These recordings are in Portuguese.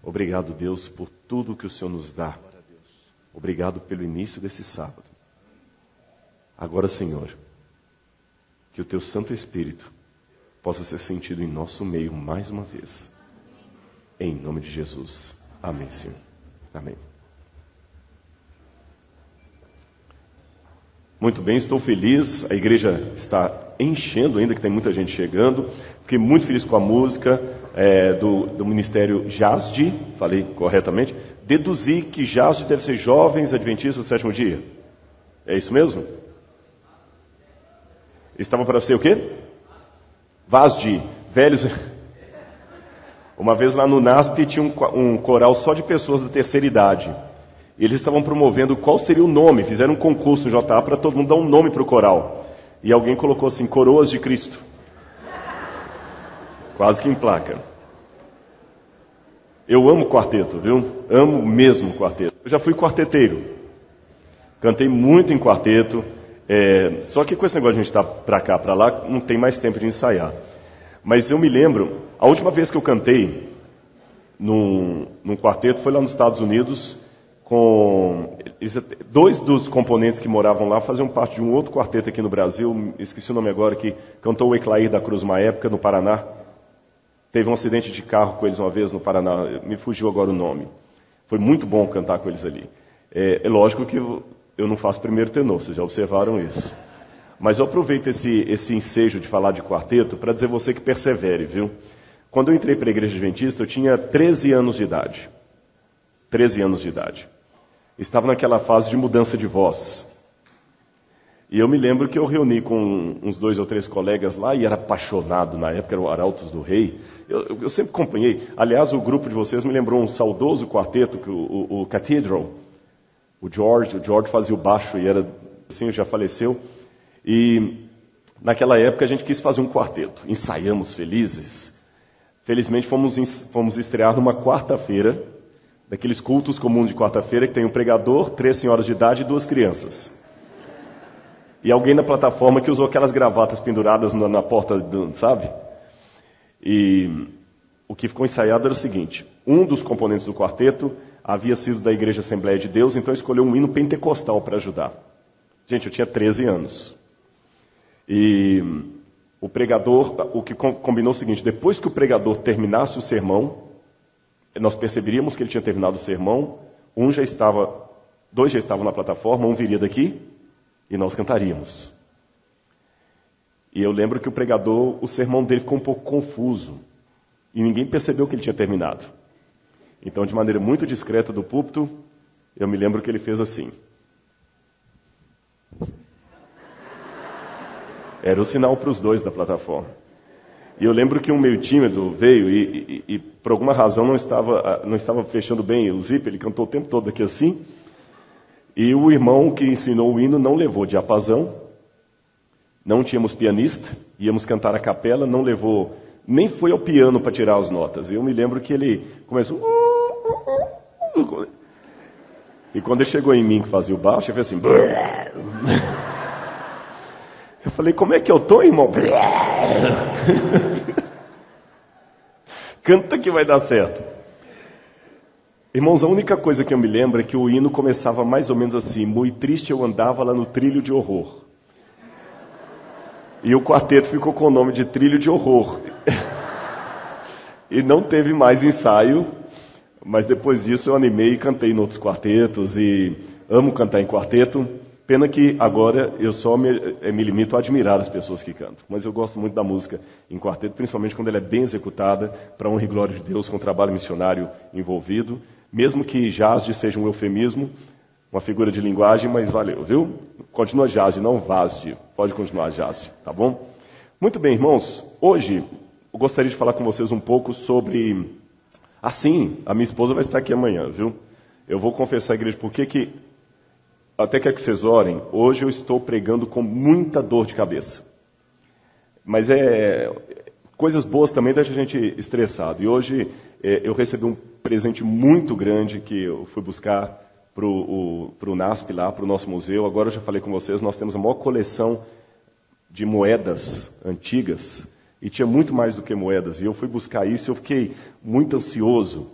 Obrigado, Deus, por tudo que o Senhor nos dá. Obrigado pelo início desse sábado. Agora, Senhor, que o Teu Santo Espírito possa ser sentido em nosso meio mais uma vez. Em nome de Jesus. Amém, Senhor. Amém. Muito bem, estou feliz. A igreja está enchendo ainda, que tem muita gente chegando. Fiquei muito feliz com a música do Ministério JASD. Falei corretamente. Deduzi que JASD deve ser Jovens Adventistas do Sétimo Dia. É isso mesmo? Estavam para ser o quê? VASD, velhos. Uma vez lá no NASP tinha um coral só de pessoas da terceira idade. Eles estavam promovendo qual seria o nome. Fizeram um concurso no JA para todo mundo dar um nome para o coral. E alguém colocou assim, Coroas de Cristo. Quase que em placa. Eu amo quarteto, viu? Amo mesmo quarteto. Eu já fui quarteteiro. Cantei muito em quarteto. Só que com esse negócio de a gente estar para cá, para lá, não tem mais tempo de ensaiar. Mas eu me lembro, a última vez que eu cantei num quarteto foi lá nos Estados Unidos, com dois dos componentes que moravam lá faziam parte de um outro quarteto aqui no Brasil, esqueci o nome agora, que cantou o Eclair da Cruz uma época no Paraná. Teve um acidente de carro com eles uma vez no Paraná, me fugiu agora o nome. Foi muito bom cantar com eles ali. É lógico que eu não faço primeiro tenor, vocês já observaram isso. Mas eu aproveito esse ensejo de falar de quarteto para dizer a você que persevere, viu? Quando eu entrei para a Igreja Adventista, eu tinha 13 anos de idade. 13 anos de idade. Estava naquela fase de mudança de voz. E eu me lembro que eu reuni com uns 2 ou 3 colegas lá, e era apaixonado, na época era o Arautos do Rei. Eu sempre acompanhei. Aliás, o grupo de vocês me lembrou um saudoso quarteto, o Cathedral. O George fazia o baixo e era assim, já faleceu. E naquela época a gente quis fazer um quarteto. Ensaiamos felizes. Felizmente fomos estrear numa quarta-feira, daqueles cultos comuns de quarta-feira, que tem um pregador, 3 senhoras de idade e 2 crianças. E alguém na plataforma que usou aquelas gravatas penduradas na porta, sabe? E o que ficou ensaiado era o seguinte: um dos componentes do quarteto havia sido da Igreja Assembleia de Deus, então escolheu um hino pentecostal para ajudar. Gente, eu tinha 13 anos. E o pregador, o que combinou o seguinte: depois que o pregador terminasse o sermão, nós perceberíamos que ele tinha terminado o sermão, 2 já estavam na plataforma, um viria daqui, e nós cantaríamos. E eu lembro que o pregador, o sermão dele ficou um pouco confuso, e ninguém percebeu que ele tinha terminado. Então, de maneira muito discreta do púlpito, eu me lembro que ele fez assim. Era o sinal para os 2 da plataforma. E eu lembro que um meio tímido veio e por alguma razão não estava fechando bem o zíper, ele cantou o tempo todo aqui assim. E o irmão que ensinou o hino não levou diapasão, não tínhamos pianista, íamos cantar a capela, não levou, nem foi ao piano para tirar as notas. E eu me lembro que ele começou... E quando ele chegou em mim que fazia o baixo, ele fez assim... Eu falei, como é que eu tô, irmão? Canta que vai dar certo. Irmãos, a única coisa que eu me lembro é que o hino começava mais ou menos assim: muito triste eu andava lá no trilho de horror. E o quarteto ficou com o nome de Trilho de Horror. E não teve mais ensaio, mas depois disso eu animei e cantei em outros quartetos, e amo cantar em quarteto. Pena que agora eu só me limito a admirar as pessoas que cantam. Mas eu gosto muito da música em quarteto, principalmente quando ela é bem executada, para honra e glória de Deus, com trabalho missionário envolvido. Mesmo que JASD seja um eufemismo, uma figura de linguagem, mas valeu, viu? Continua JASD, não VASD. Pode continuar JASD, tá bom? Muito bem, irmãos. Hoje eu gostaria de falar com vocês um pouco sobre... Assim, a minha esposa vai estar aqui amanhã, viu? Eu vou confessar à igreja porque que... Até quero que vocês orem. Hoje eu estou pregando com muita dor de cabeça. Mas coisas boas também deixam a gente estressado. E hoje eu recebi um presente muito grande que eu fui buscar para o NASP lá, para o nosso museu. Agora eu já falei com vocês, nós temos a maior coleção de moedas antigas. E tinha muito mais do que moedas. E eu fui buscar isso e eu fiquei muito ansioso.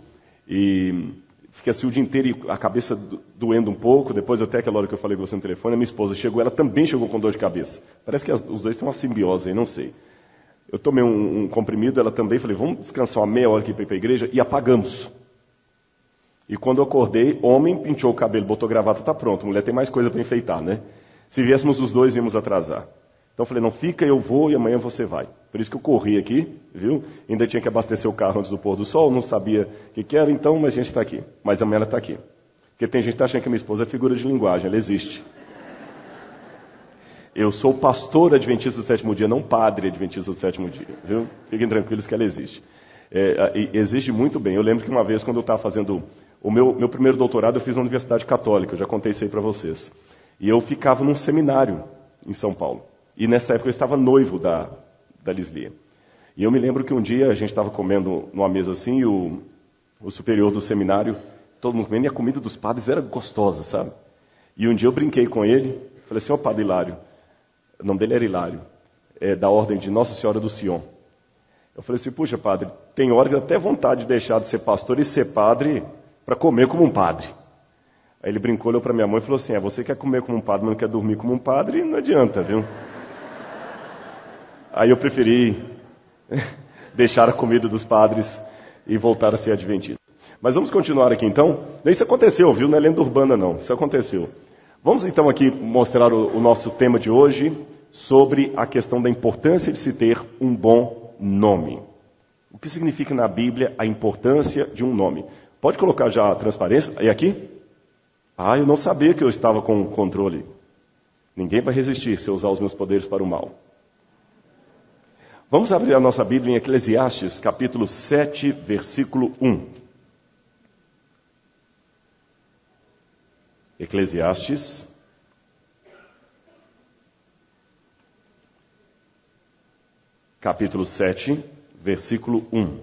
E fiquei assim o dia inteiro e a cabeça doendo um pouco. Depois, até aquela hora que eu falei com você no telefone, a minha esposa chegou, ela também chegou com dor de cabeça. Parece que os dois têm uma simbiose aí, não sei. Eu tomei um comprimido, ela também, falei, vamos descansar uma meia hora aqui para ir para a igreja, e apagamos. E quando eu acordei, homem pintou o cabelo, botou gravata, tá pronto, mulher tem mais coisa para enfeitar, né? Se viéssemos os dois, íamos atrasar. Então eu falei, não, fica, eu vou e amanhã você vai. Por isso que eu corri aqui, viu? Ainda tinha que abastecer o carro antes do pôr do sol, não sabia o que era, então, mas a gente está aqui. Mas amanhã ela está aqui. Porque tem gente que está achando que a minha esposa é figura de linguagem, ela existe. Eu sou pastor adventista do sétimo dia, não padre adventista do sétimo dia, viu? Fiquem tranquilos que ela existe. Existe muito bem. Eu lembro que uma vez, quando eu estava fazendo o meu primeiro doutorado, eu fiz na Universidade Católica, eu já contei isso aí para vocês. E eu ficava num seminário em São Paulo. E nessa época eu estava noivo da Lislia. E eu me lembro que um dia a gente estava comendo numa mesa assim, e o superior do seminário, todo mundo comendo, e a comida dos padres era gostosa, sabe? E um dia eu brinquei com ele, falei assim, ó padre Hilário, o nome dele era Hilário, da ordem de Nossa Senhora do Sion. Eu falei assim, puxa padre, tem hora que eu até vontade de deixar de ser pastor e ser padre para comer como um padre. Aí ele brincou, olhou para minha mãe e falou assim, você quer comer como um padre, mas não quer dormir como um padre, não adianta, viu? Aí eu preferi deixar a comida dos padres e voltar a ser adventista. Mas vamos continuar aqui então. Isso aconteceu, viu? Não é lenda urbana não, isso aconteceu. Vamos então aqui mostrar o nosso tema de hoje sobre a questão da importância de se ter um bom nome. O que significa na Bíblia a importância de um nome? Pode colocar já a transparência? E aqui? Eu não sabia que eu estava com o controle. Ninguém vai resistir se eu usar os meus poderes para o mal. Vamos abrir a nossa Bíblia em Eclesiastes, capítulo 7, versículo 1. Eclesiastes, capítulo 7, versículo 1.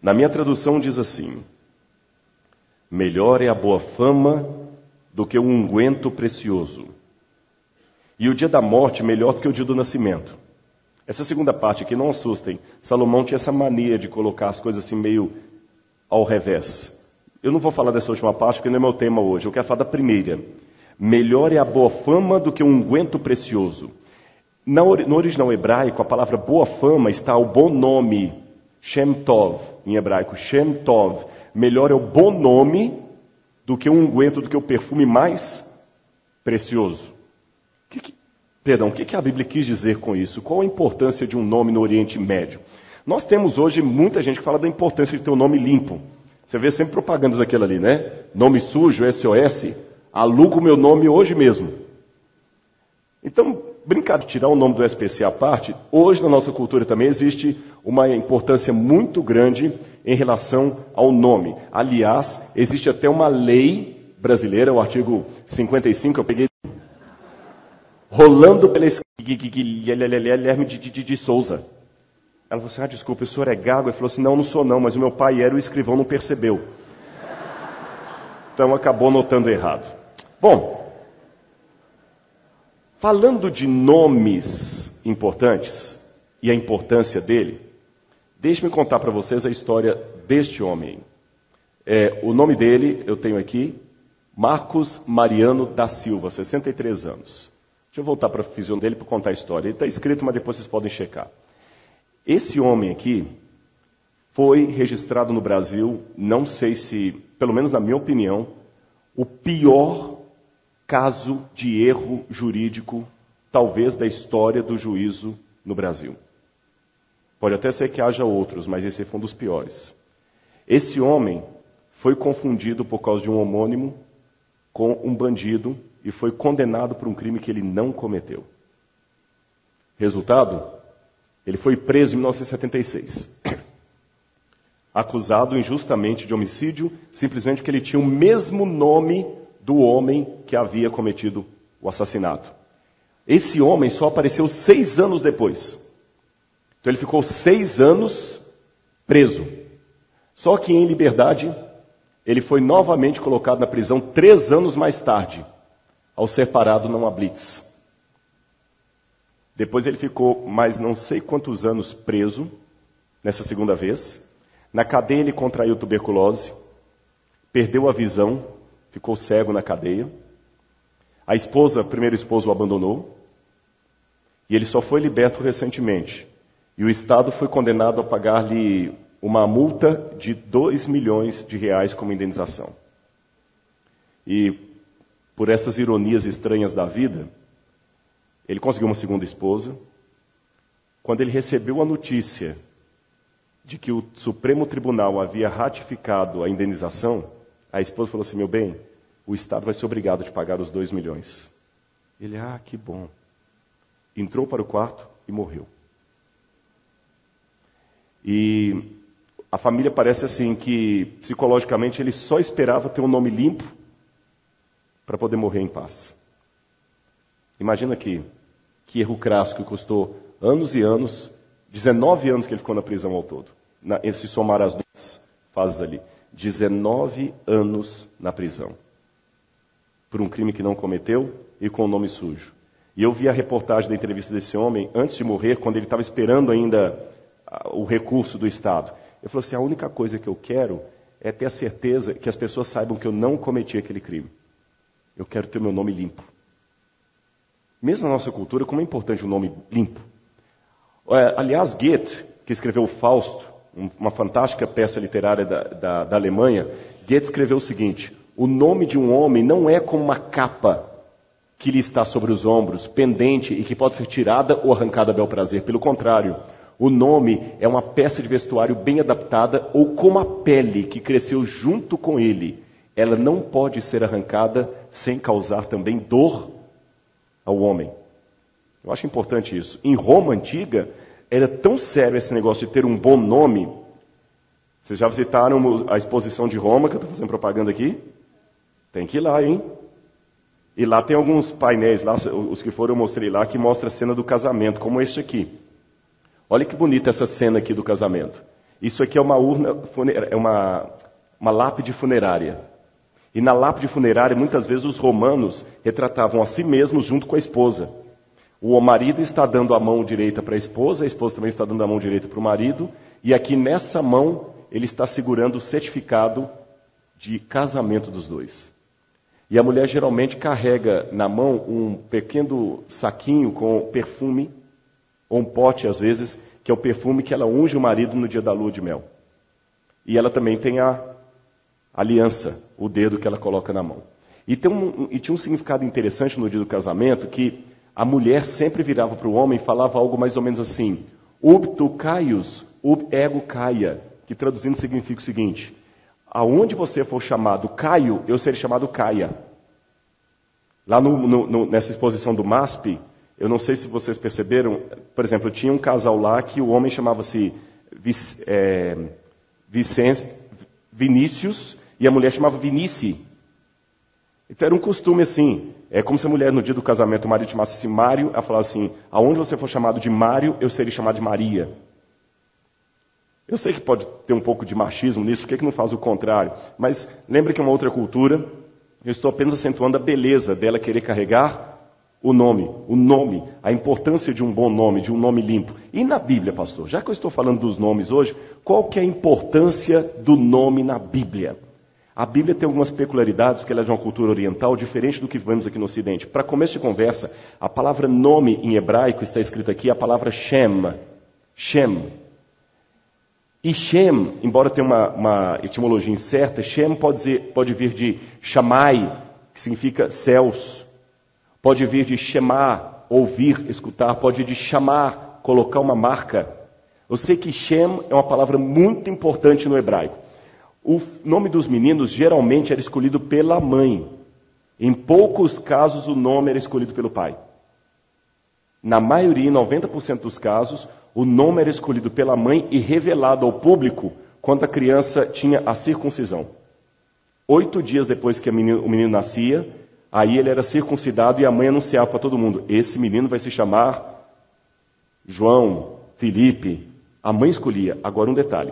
Na minha tradução diz assim: melhor é a boa fama do que o unguento precioso, e o dia da morte melhor do que o dia do nascimento. Essa segunda parte aqui, não assustem, Salomão tinha essa mania de colocar as coisas assim meio ao revés. Eu não vou falar dessa última parte porque não é meu tema hoje, eu quero falar da primeira. Melhor é a boa fama do que o unguento precioso. No original hebraico, a palavra boa fama está o bom nome, Shem Tov, em hebraico, Shem Tov. Melhor é o bom nome do que o unguento, do que o perfume mais precioso. O que a Bíblia quis dizer com isso? Qual a importância de um nome no Oriente Médio? Nós temos hoje muita gente que fala da importância de ter um nome limpo. Você vê sempre propagandas daquilo ali, né? Nome sujo, SOS, aluga o meu nome hoje mesmo. Então, brincar de tirar o nome do SPC à parte, hoje na nossa cultura também existe uma importância muito grande em relação ao nome. Aliás, existe até uma lei brasileira, o artigo 55, eu peguei rolando pela Guilherme de Souza. Ela falou assim, desculpa, o senhor é gago? Ele falou assim, não sou não, mas o meu pai era, o escrivão não percebeu. Então acabou notando errado. Bom, falando de nomes importantes e a importância dele, deixe-me contar para vocês a história deste homem. O nome dele, eu tenho aqui, Marcos Mariano da Silva, 63 anos. Deixa eu voltar para a fisionomia dele para contar a história. Ele está escrito, mas depois vocês podem checar. Esse homem aqui foi registrado no Brasil, não sei se, pelo menos na minha opinião, o pior caso de erro jurídico, talvez, da história do juízo no Brasil. Pode até ser que haja outros, mas esse foi um dos piores. Esse homem foi confundido por causa de um homônimo com um bandido e foi condenado por um crime que ele não cometeu. Resultado? Ele foi preso em 1976. Acusado injustamente de homicídio, simplesmente porque ele tinha o mesmo nome do homem que havia cometido o assassinato. Esse homem só apareceu 6 anos depois. Então ele ficou 6 anos preso. Só que em liberdade, ele foi novamente colocado na prisão 3 anos mais tarde, ao ser parado numa blitz. Depois ele ficou mais não sei quantos anos preso, nessa segunda vez. Na cadeia ele contraiu tuberculose, perdeu a visão, ficou cego na cadeia. A esposa, primeiro esposo, o abandonou. E ele só foi liberto recentemente. E o Estado foi condenado a pagar-lhe uma multa de 2 milhões de reais como indenização. E por essas ironias estranhas da vida, ele conseguiu uma segunda esposa. Quando ele recebeu a notícia de que o Supremo Tribunal havia ratificado a indenização, a esposa falou assim: meu bem, o Estado vai ser obrigado a te pagar os 2 milhões. Ele, que bom. Entrou para o quarto e morreu. E a família parece assim que, psicologicamente, ele só esperava ter um nome limpo para poder morrer em paz. Imagina que erro crasso que custou anos e anos, 19 anos que ele ficou na prisão ao todo. Se somar as duas fases ali, 19 anos na prisão. Por um crime que não cometeu e com o nome sujo. E eu vi a reportagem da entrevista desse homem, antes de morrer, quando ele estava esperando ainda o recurso do Estado. Ele falou assim: a única coisa que eu quero é ter a certeza que as pessoas saibam que eu não cometi aquele crime. Eu quero ter o meu nome limpo. Mesmo na nossa cultura, como é importante o nome limpo. Aliás, Goethe, que escreveu o Fausto, uma fantástica peça literária da Alemanha, Goethe escreveu o seguinte: o nome de um homem não é como uma capa que lhe está sobre os ombros, pendente e que pode ser tirada ou arrancada a bel prazer. Pelo contrário, o nome é uma peça de vestuário bem adaptada, ou como a pele que cresceu junto com ele. Ela não pode ser arrancada sem causar também dor ao homem. Eu acho importante isso. Em Roma antiga, era tão sério esse negócio de ter um bom nome. Vocês já visitaram a exposição de Roma, que eu estou fazendo propaganda aqui? Tem que ir lá, hein? E lá tem alguns painéis, lá, os que foram eu mostrei lá, que mostra a cena do casamento, como este aqui. Olha que bonita essa cena aqui do casamento. Isso aqui é uma urna, é uma lápide funerária. E na lápide funerária, muitas vezes os romanos retratavam a si mesmos junto com a esposa. O marido está dando a mão direita para a esposa também está dando a mão direita para o marido, e aqui nessa mão ele está segurando o certificado de casamento dos dois. E a mulher geralmente carrega na mão um pequeno saquinho com perfume, ou um pote às vezes, que é o perfume que ela unge o marido no dia da lua de mel. E ela também tem a aliança, o dedo que ela coloca na mão. E tinha um significado interessante no dia do casamento, que a mulher sempre virava para o homem e falava algo mais ou menos assim: ub tu caius, ub ego caia, que traduzindo significa o seguinte: aonde você for chamado Caio, eu serei chamado Caia. Lá nessa exposição do MASP, eu não sei se vocês perceberam, por exemplo, tinha um casal lá que o homem chamava-se Vinícius e a mulher chamava Vinici. Então era um costume assim, é como se a mulher no dia do casamento, o marido chamasse Mário, ela falava assim: aonde você for chamado de Mário, eu serei chamado de Maria. Eu sei que pode ter um pouco de machismo nisso, por que não faz o contrário? Mas lembre que é uma outra cultura, eu estou apenas acentuando a beleza dela querer carregar o nome, a importância de um bom nome, de um nome limpo. E na Bíblia, pastor, já que eu estou falando dos nomes hoje, qual que é a importância do nome na Bíblia? A Bíblia tem algumas peculiaridades, porque ela é de uma cultura oriental, diferente do que vemos aqui no Ocidente. Para começo de conversa, a palavra nome em hebraico está escrita aqui, a palavra Shem. Shem. E Shem, embora tenha uma etimologia incerta, Shem pode vir de Shammai, que significa céus. Pode vir de Shemá, ouvir, escutar. Pode vir de chamar, colocar uma marca. Eu sei que Shem é uma palavra muito importante no hebraico. O nome dos meninos geralmente era escolhido pela mãe. Em poucos casos o nome era escolhido pelo pai. Na maioria, em 90% dos casos, o nome era escolhido pela mãe e revelado ao público quando a criança tinha a circuncisão. 8 dias depois que o menino nascia, aí ele era circuncidado e a mãe anunciava para todo mundo: esse menino vai se chamar João, Felipe. A mãe escolhia. Agora um detalhe.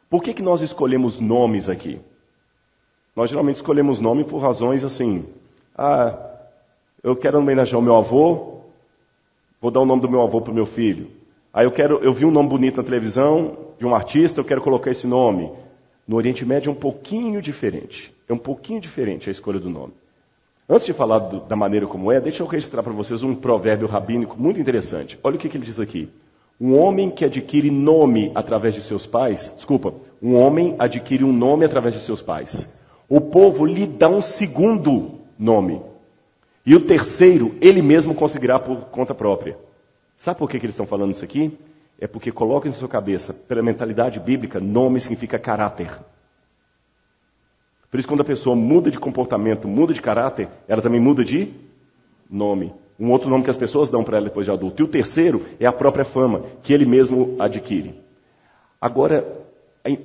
Por que nós escolhemos nomes aqui? Nós geralmente escolhemos nome por razões assim: eu quero homenagear o meu avô, vou dar o nome do meu avô para o meu filho. Aí eu vi um nome bonito na televisão, de um artista, eu quero colocar esse nome. No Oriente Médio é um pouquinho diferente. É um pouquinho diferente a escolha do nome. Antes de falar da maneira como é, deixa eu registrar para vocês um provérbio rabínico muito interessante. Olha o que ele diz aqui. Um homem que adquire nome através de seus pais, um homem adquire um nome através de seus pais. O povo lhe dá um segundo nome. E o terceiro, ele mesmo conseguirá por conta própria. Sabe por que eles estão falando isso aqui? É porque coloca em sua cabeça, pela mentalidade bíblica, nome significa caráter. Por isso, quando a pessoa muda de comportamento, muda de caráter, ela também muda de nome. Um outro nome que as pessoas dão para ela depois de adulto. E o terceiro é a própria fama, que ele mesmo adquire. Agora,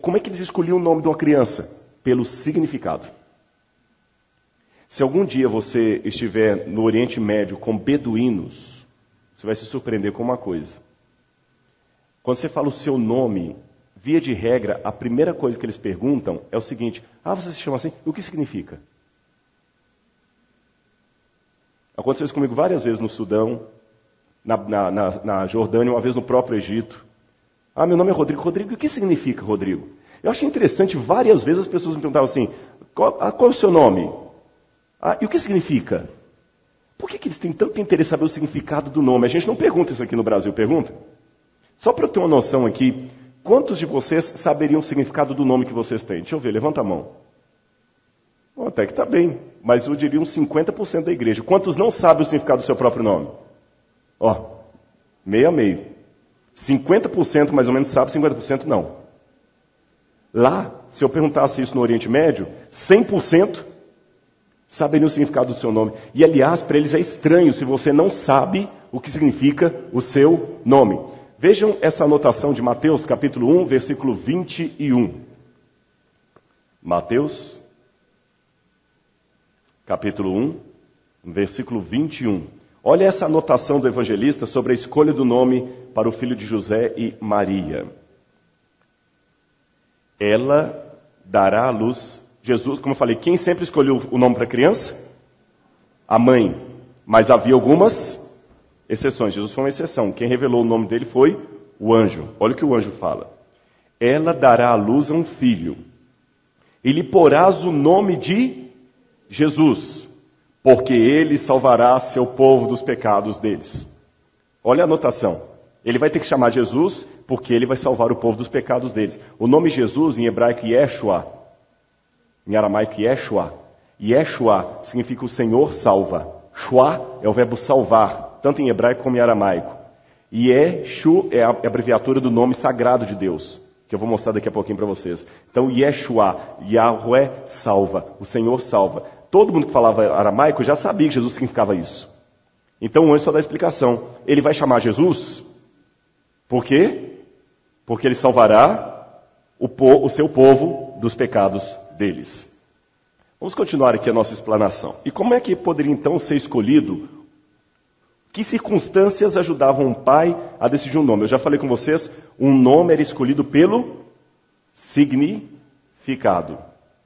como é que eles escolhiam o nome de uma criança? Pelo significado. Se algum dia você estiver no Oriente Médio com beduínos, você vai se surpreender com uma coisa. Quando você fala o seu nome, via de regra, a primeira coisa que eles perguntam é o seguinte: você se chama assim? O que significa? Aconteceu isso comigo várias vezes no Sudão, na Jordânia, uma vez no próprio Egito. Meu nome é Rodrigo. Rodrigo, o que significa Rodrigo? Eu achei interessante, várias vezes as pessoas me perguntavam assim: qual é o seu nome? E o que significa? Por que eles têm tanto interesse em saber o significado do nome? A gente não pergunta isso aqui no Brasil, pergunta? Só para eu ter uma noção aqui, quantos de vocês saberiam o significado do nome que vocês têm? Deixa eu ver, levanta a mão. Até que está bem, mas eu diria uns 50% da igreja. Quantos não sabem o significado do seu próprio nome? Meio a meio. 50% mais ou menos sabe, 50% não. Lá, se eu perguntasse isso no Oriente Médio, 100% saberiam o significado do seu nome. E aliás, para eles é estranho se você não sabe o que significa o seu nome. Vejam essa anotação de Mateus, capítulo 1, versículo 21. Mateus, capítulo 1, versículo 21. Olha essa anotação do evangelista sobre a escolha do nome para o filho de José e Maria. Ela dará à luz Jesus, como eu falei, quem sempre escolheu o nome para a criança? A mãe. Mas havia algumas exceções. Jesus foi uma exceção. Quem revelou o nome dele foi o anjo. Olha o que o anjo fala. Ela dará à luz a um filho. E lhe porás o nome de Jesus, porque ele salvará seu povo dos pecados deles. Olha a anotação. Ele vai ter que chamar Jesus, porque ele vai salvar o povo dos pecados deles. O nome Jesus, em hebraico, Yeshua. Em aramaico, Yeshua. Yeshua significa o Senhor salva. Shua é o verbo salvar, tanto em hebraico como em aramaico. Yeshu é a abreviatura do nome sagrado de Deus, que eu vou mostrar daqui a pouquinho para vocês. Então, Yeshua, Yahweh salva, o Senhor salva. Todo mundo que falava aramaico já sabia que Jesus significava isso. Então, o anjo só dá a explicação. Ele vai chamar Jesus, por quê? Porque ele salvará o seu povo dos pecados deles. Vamos continuar aqui a nossa explanação. E como é que poderia então ser escolhido? Que circunstâncias ajudavam um pai a decidir um nome? Eu já falei com vocês, um nome era escolhido pelo significado.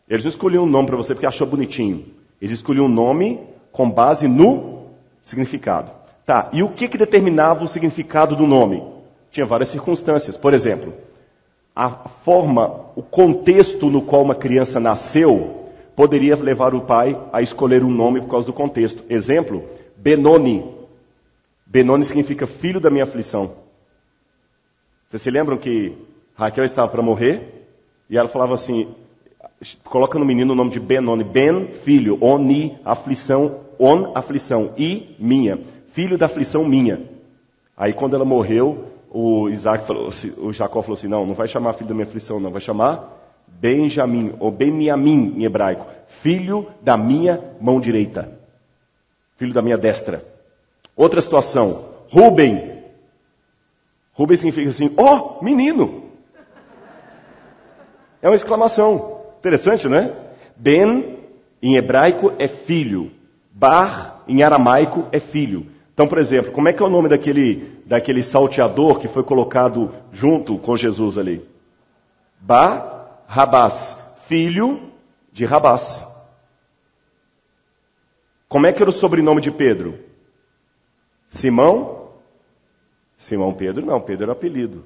Eles não escolhiam um nome para você porque achou bonitinho. Eles escolhiam um nome com base no significado. Tá, e o que determinava o significado do nome? Tinha várias circunstâncias. Por exemplo, a forma, o contexto no qual uma criança nasceu poderia levar o pai a escolher um nome por causa do contexto. Exemplo, Benoni. Benoni significa filho da minha aflição. Vocês se lembram que Raquel estava para morrer? E ela falava assim, coloca no menino o nome de Benoni. Ben, filho. Oni, aflição. On, aflição. I, minha. Filho da aflição minha. Aí quando ela morreu, o Jacó falou assim, não vai chamar filho da minha aflição, não. Vai chamar Benjamim, ou Beniamim em hebraico. Filho da minha mão direita. Filho da minha destra. Outra situação. Rubem. Rubem significa assim, menino. É uma exclamação. Interessante, né? Ben, em hebraico, é filho. Bar, em aramaico, é filho. Então, por exemplo, como é que é o nome daquele salteador que foi colocado junto com Jesus ali? Rabás, filho de Rabás. Como é que era o sobrenome de Pedro? Simão Simão Pedro não, Pedro era apelido.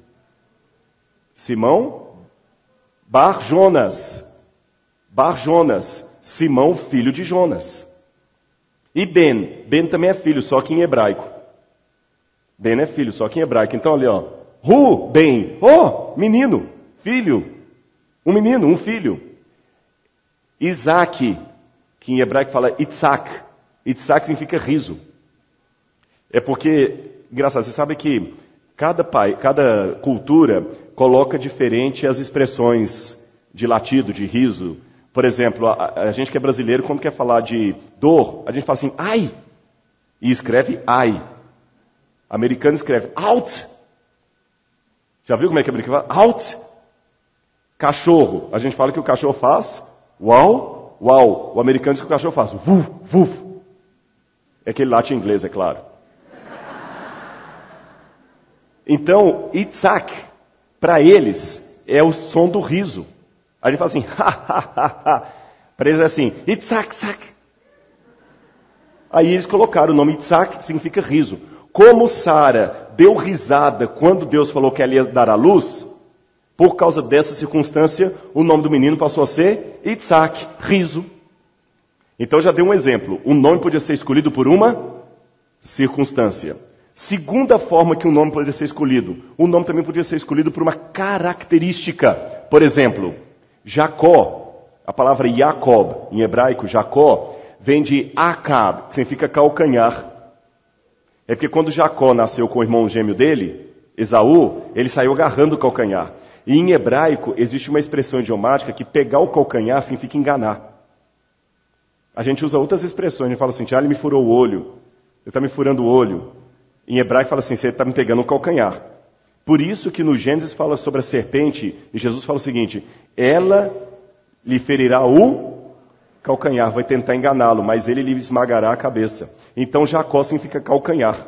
Simão Bar Jonas. Bar Jonas, Simão, filho de Jonas. E Ben também é filho, só que em hebraico. Ben é filho, só que em hebraico. Então ali, ó, Ben, menino, filho, um menino, um filho. Isaac, que em hebraico fala Itzak. Itzak significa riso. É porque, engraçado, você sabe que cada cultura coloca diferente as expressões de latido, de riso. Por exemplo, a gente que é brasileiro, quando quer falar de dor, a gente fala assim, ai, e escreve ai. Americano escreve out. Já viu como é que americano fala? Out. Cachorro, a gente fala que o cachorro faz uau, uau. O americano diz que o cachorro faz vuf, vuf. É aquele late em inglês, é claro. Então, Itzak, para eles, é o som do riso. A gente fala assim, para eles é assim, Itzak, sak. Aí eles colocaram o nome Itzak, que significa riso. Como Sara deu risada quando Deus falou que ela ia dar à luz, por causa dessa circunstância, o nome do menino passou a ser Itzak, riso. Então já dei um exemplo. O nome podia ser escolhido por uma circunstância. Segunda forma que um nome poderia ser escolhido. O nome também poderia ser escolhido por uma característica. Por exemplo, Jacó. A palavra Jacob, em hebraico, Jacó, vem de Acab, que significa calcanhar. É porque quando Jacó nasceu com o irmão gêmeo dele, Esaú, ele saiu agarrando o calcanhar. E em hebraico existe uma expressão idiomática que pegar o calcanhar significa enganar. A gente usa outras expressões, a gente fala assim, ele me furou o olho, ele está me furando o olho. Em hebraico fala assim, você está me pegando o calcanhar. Por isso que no Gênesis fala sobre a serpente, e Jesus fala o seguinte, ela lhe ferirá o calcanhar, vai tentar enganá-lo, mas ele lhe esmagará a cabeça. Então Jacó significa calcanhar,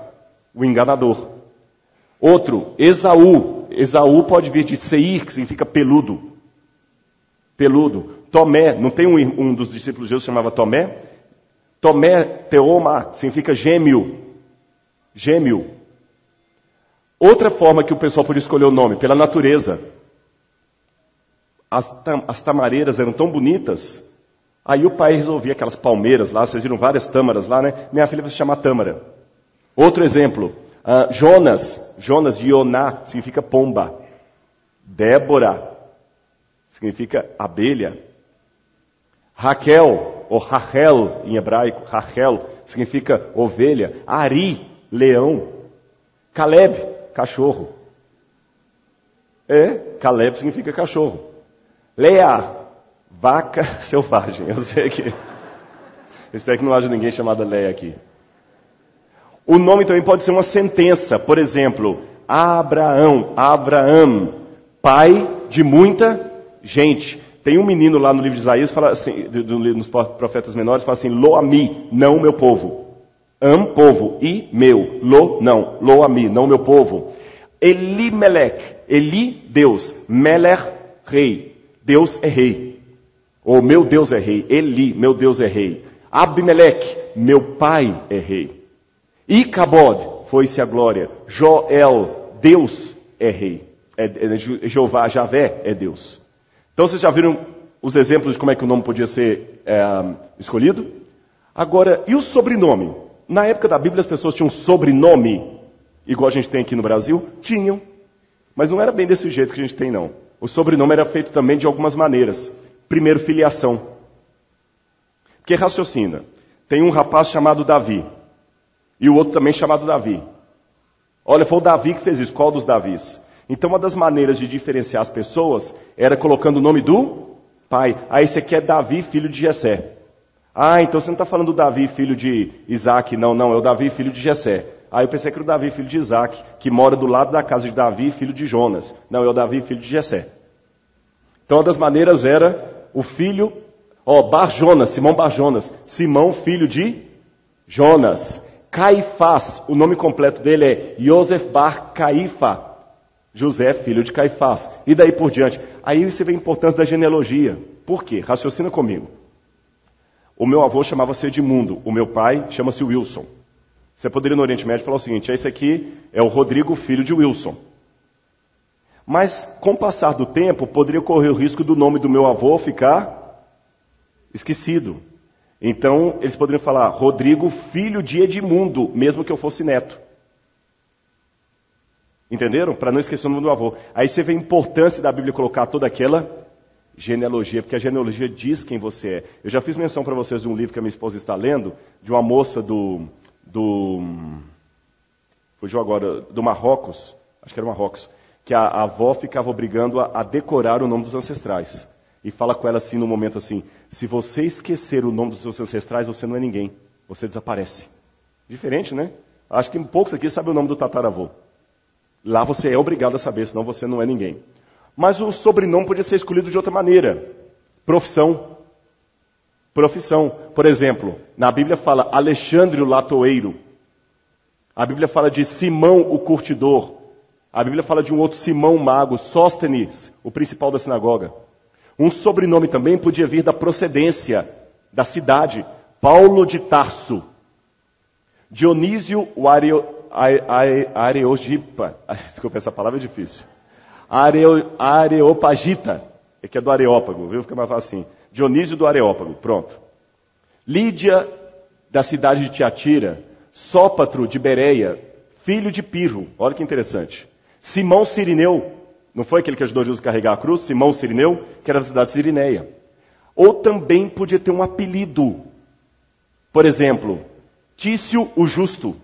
o enganador. Outro, Esaú. Esaú pode vir de Seir, que significa peludo. Peludo. Tomé, não tem um dos discípulos de Jesus que chamava Tomé? Tomé, Teoma, significa gêmeo. Gêmeo. Outra forma que o pessoal podia escolher o nome, pela natureza. As tamareiras eram tão bonitas, aí o pai resolvia aquelas palmeiras lá, vocês viram várias tâmaras lá, né? Minha filha vai se chamar Tâmara. Outro exemplo, Jonas de Ioná, significa pomba. Débora, significa abelha. Raquel, ou Rachel em hebraico, Rachel, significa ovelha. Ari, leão. Caleb, cachorro. Caleb significa cachorro. Leá, vaca selvagem. Eu sei que... Eu espero que não haja ninguém chamado Leia aqui. O nome também pode ser uma sentença. Por exemplo, Abraão, pai de muita gente. Tem um menino lá no livro de Isaías, fala assim, nos profetas menores, fala assim, Lo-ami, não meu povo. Povo, e meu, não, Lo-ami, não meu povo. Elimelech, Eli, Deus, Melech, rei. Deus é rei. Ou meu Deus é rei. Eli, meu Deus é rei. Abimeleque, meu pai é rei. Icabod, foi-se a glória. Joel, Deus é rei. Jeová, Javé é Deus. Então vocês já viram os exemplos de como é que o nome podia ser escolhido? Agora, e o sobrenome? Na época da Bíblia as pessoas tinham sobrenome, igual a gente tem aqui no Brasil? Tinham. Mas não era bem desse jeito que a gente tem, não. O sobrenome era feito também de algumas maneiras. Primeiro, filiação. Porque raciocina. Tem um rapaz chamado Davi. E o outro também chamado Davi. Olha, foi o Davi que fez isso. Qual dos Davis? Então, uma das maneiras de diferenciar as pessoas era colocando o nome do pai. Ah, esse aqui é Davi, filho de Jessé. Ah, então você não está falando do Davi, filho de Isaac. Não, é o Davi, filho de Jessé. Ah, eu pensei que era o Davi, filho de Isaac, que mora do lado da casa de Davi, filho de Jonas. Não, é o Davi, filho de Jessé. Então, uma das maneiras era o filho, Bar-Jonas, Simão Bar-Jonas. Simão, filho de Jonas. Caifás, o nome completo dele é Yosef Bar Caifa. José, filho de Caifás. E daí por diante. Aí você vê a importância da genealogia. Por quê? Raciocina comigo. O meu avô chamava-se Edmundo. O meu pai chama-se Wilson. Você poderia no Oriente Médio falar o seguinte: esse aqui é o Rodrigo, filho de Wilson. Mas, com o passar do tempo, poderia correr o risco do nome do meu avô ficar esquecido. Então, eles poderiam falar Rodrigo, filho de Edmundo, mesmo que eu fosse neto. Entenderam? Para não esquecer o nome do avô. Aí você vê a importância da Bíblia colocar toda aquela genealogia, porque a genealogia diz quem você é. Eu já fiz menção para vocês de um livro que a minha esposa está lendo, de uma moça fugiu agora, do Marrocos, acho que era Marrocos, que a avó ficava obrigando a decorar o nome dos ancestrais. E fala com ela assim, no momento assim: se você esquecer o nome dos seus ancestrais, você não é ninguém, você desaparece. Diferente, né? Acho que poucos aqui sabem o nome do tataravô. Lá você é obrigado a saber, senão você não é ninguém. Mas o sobrenome podia ser escolhido de outra maneira. Profissão. Profissão. Por exemplo, na Bíblia fala Alexandre o Latoeiro. A Bíblia fala de Simão o Curtidor. A Bíblia fala de um outro Simão Mago, Sóstenes, o principal da sinagoga. Um sobrenome também podia vir da procedência, da cidade. Paulo de Tarso. Dionísio o Areogipa. Desculpa, essa palavra é difícil. Areopagita, que é do Areópago, viu? Fica mais fácil assim. Dionísio do Areópago, pronto. Lídia, da cidade de Tiatira. Sópatro, de Bereia, filho de Pirro. Olha que interessante. Simão Cirineu, não foi aquele que ajudou Jesus a carregar a cruz? Simão Cirineu, que era da cidade de Cirineia. Ou também podia ter um apelido. Por exemplo, Tício o Justo.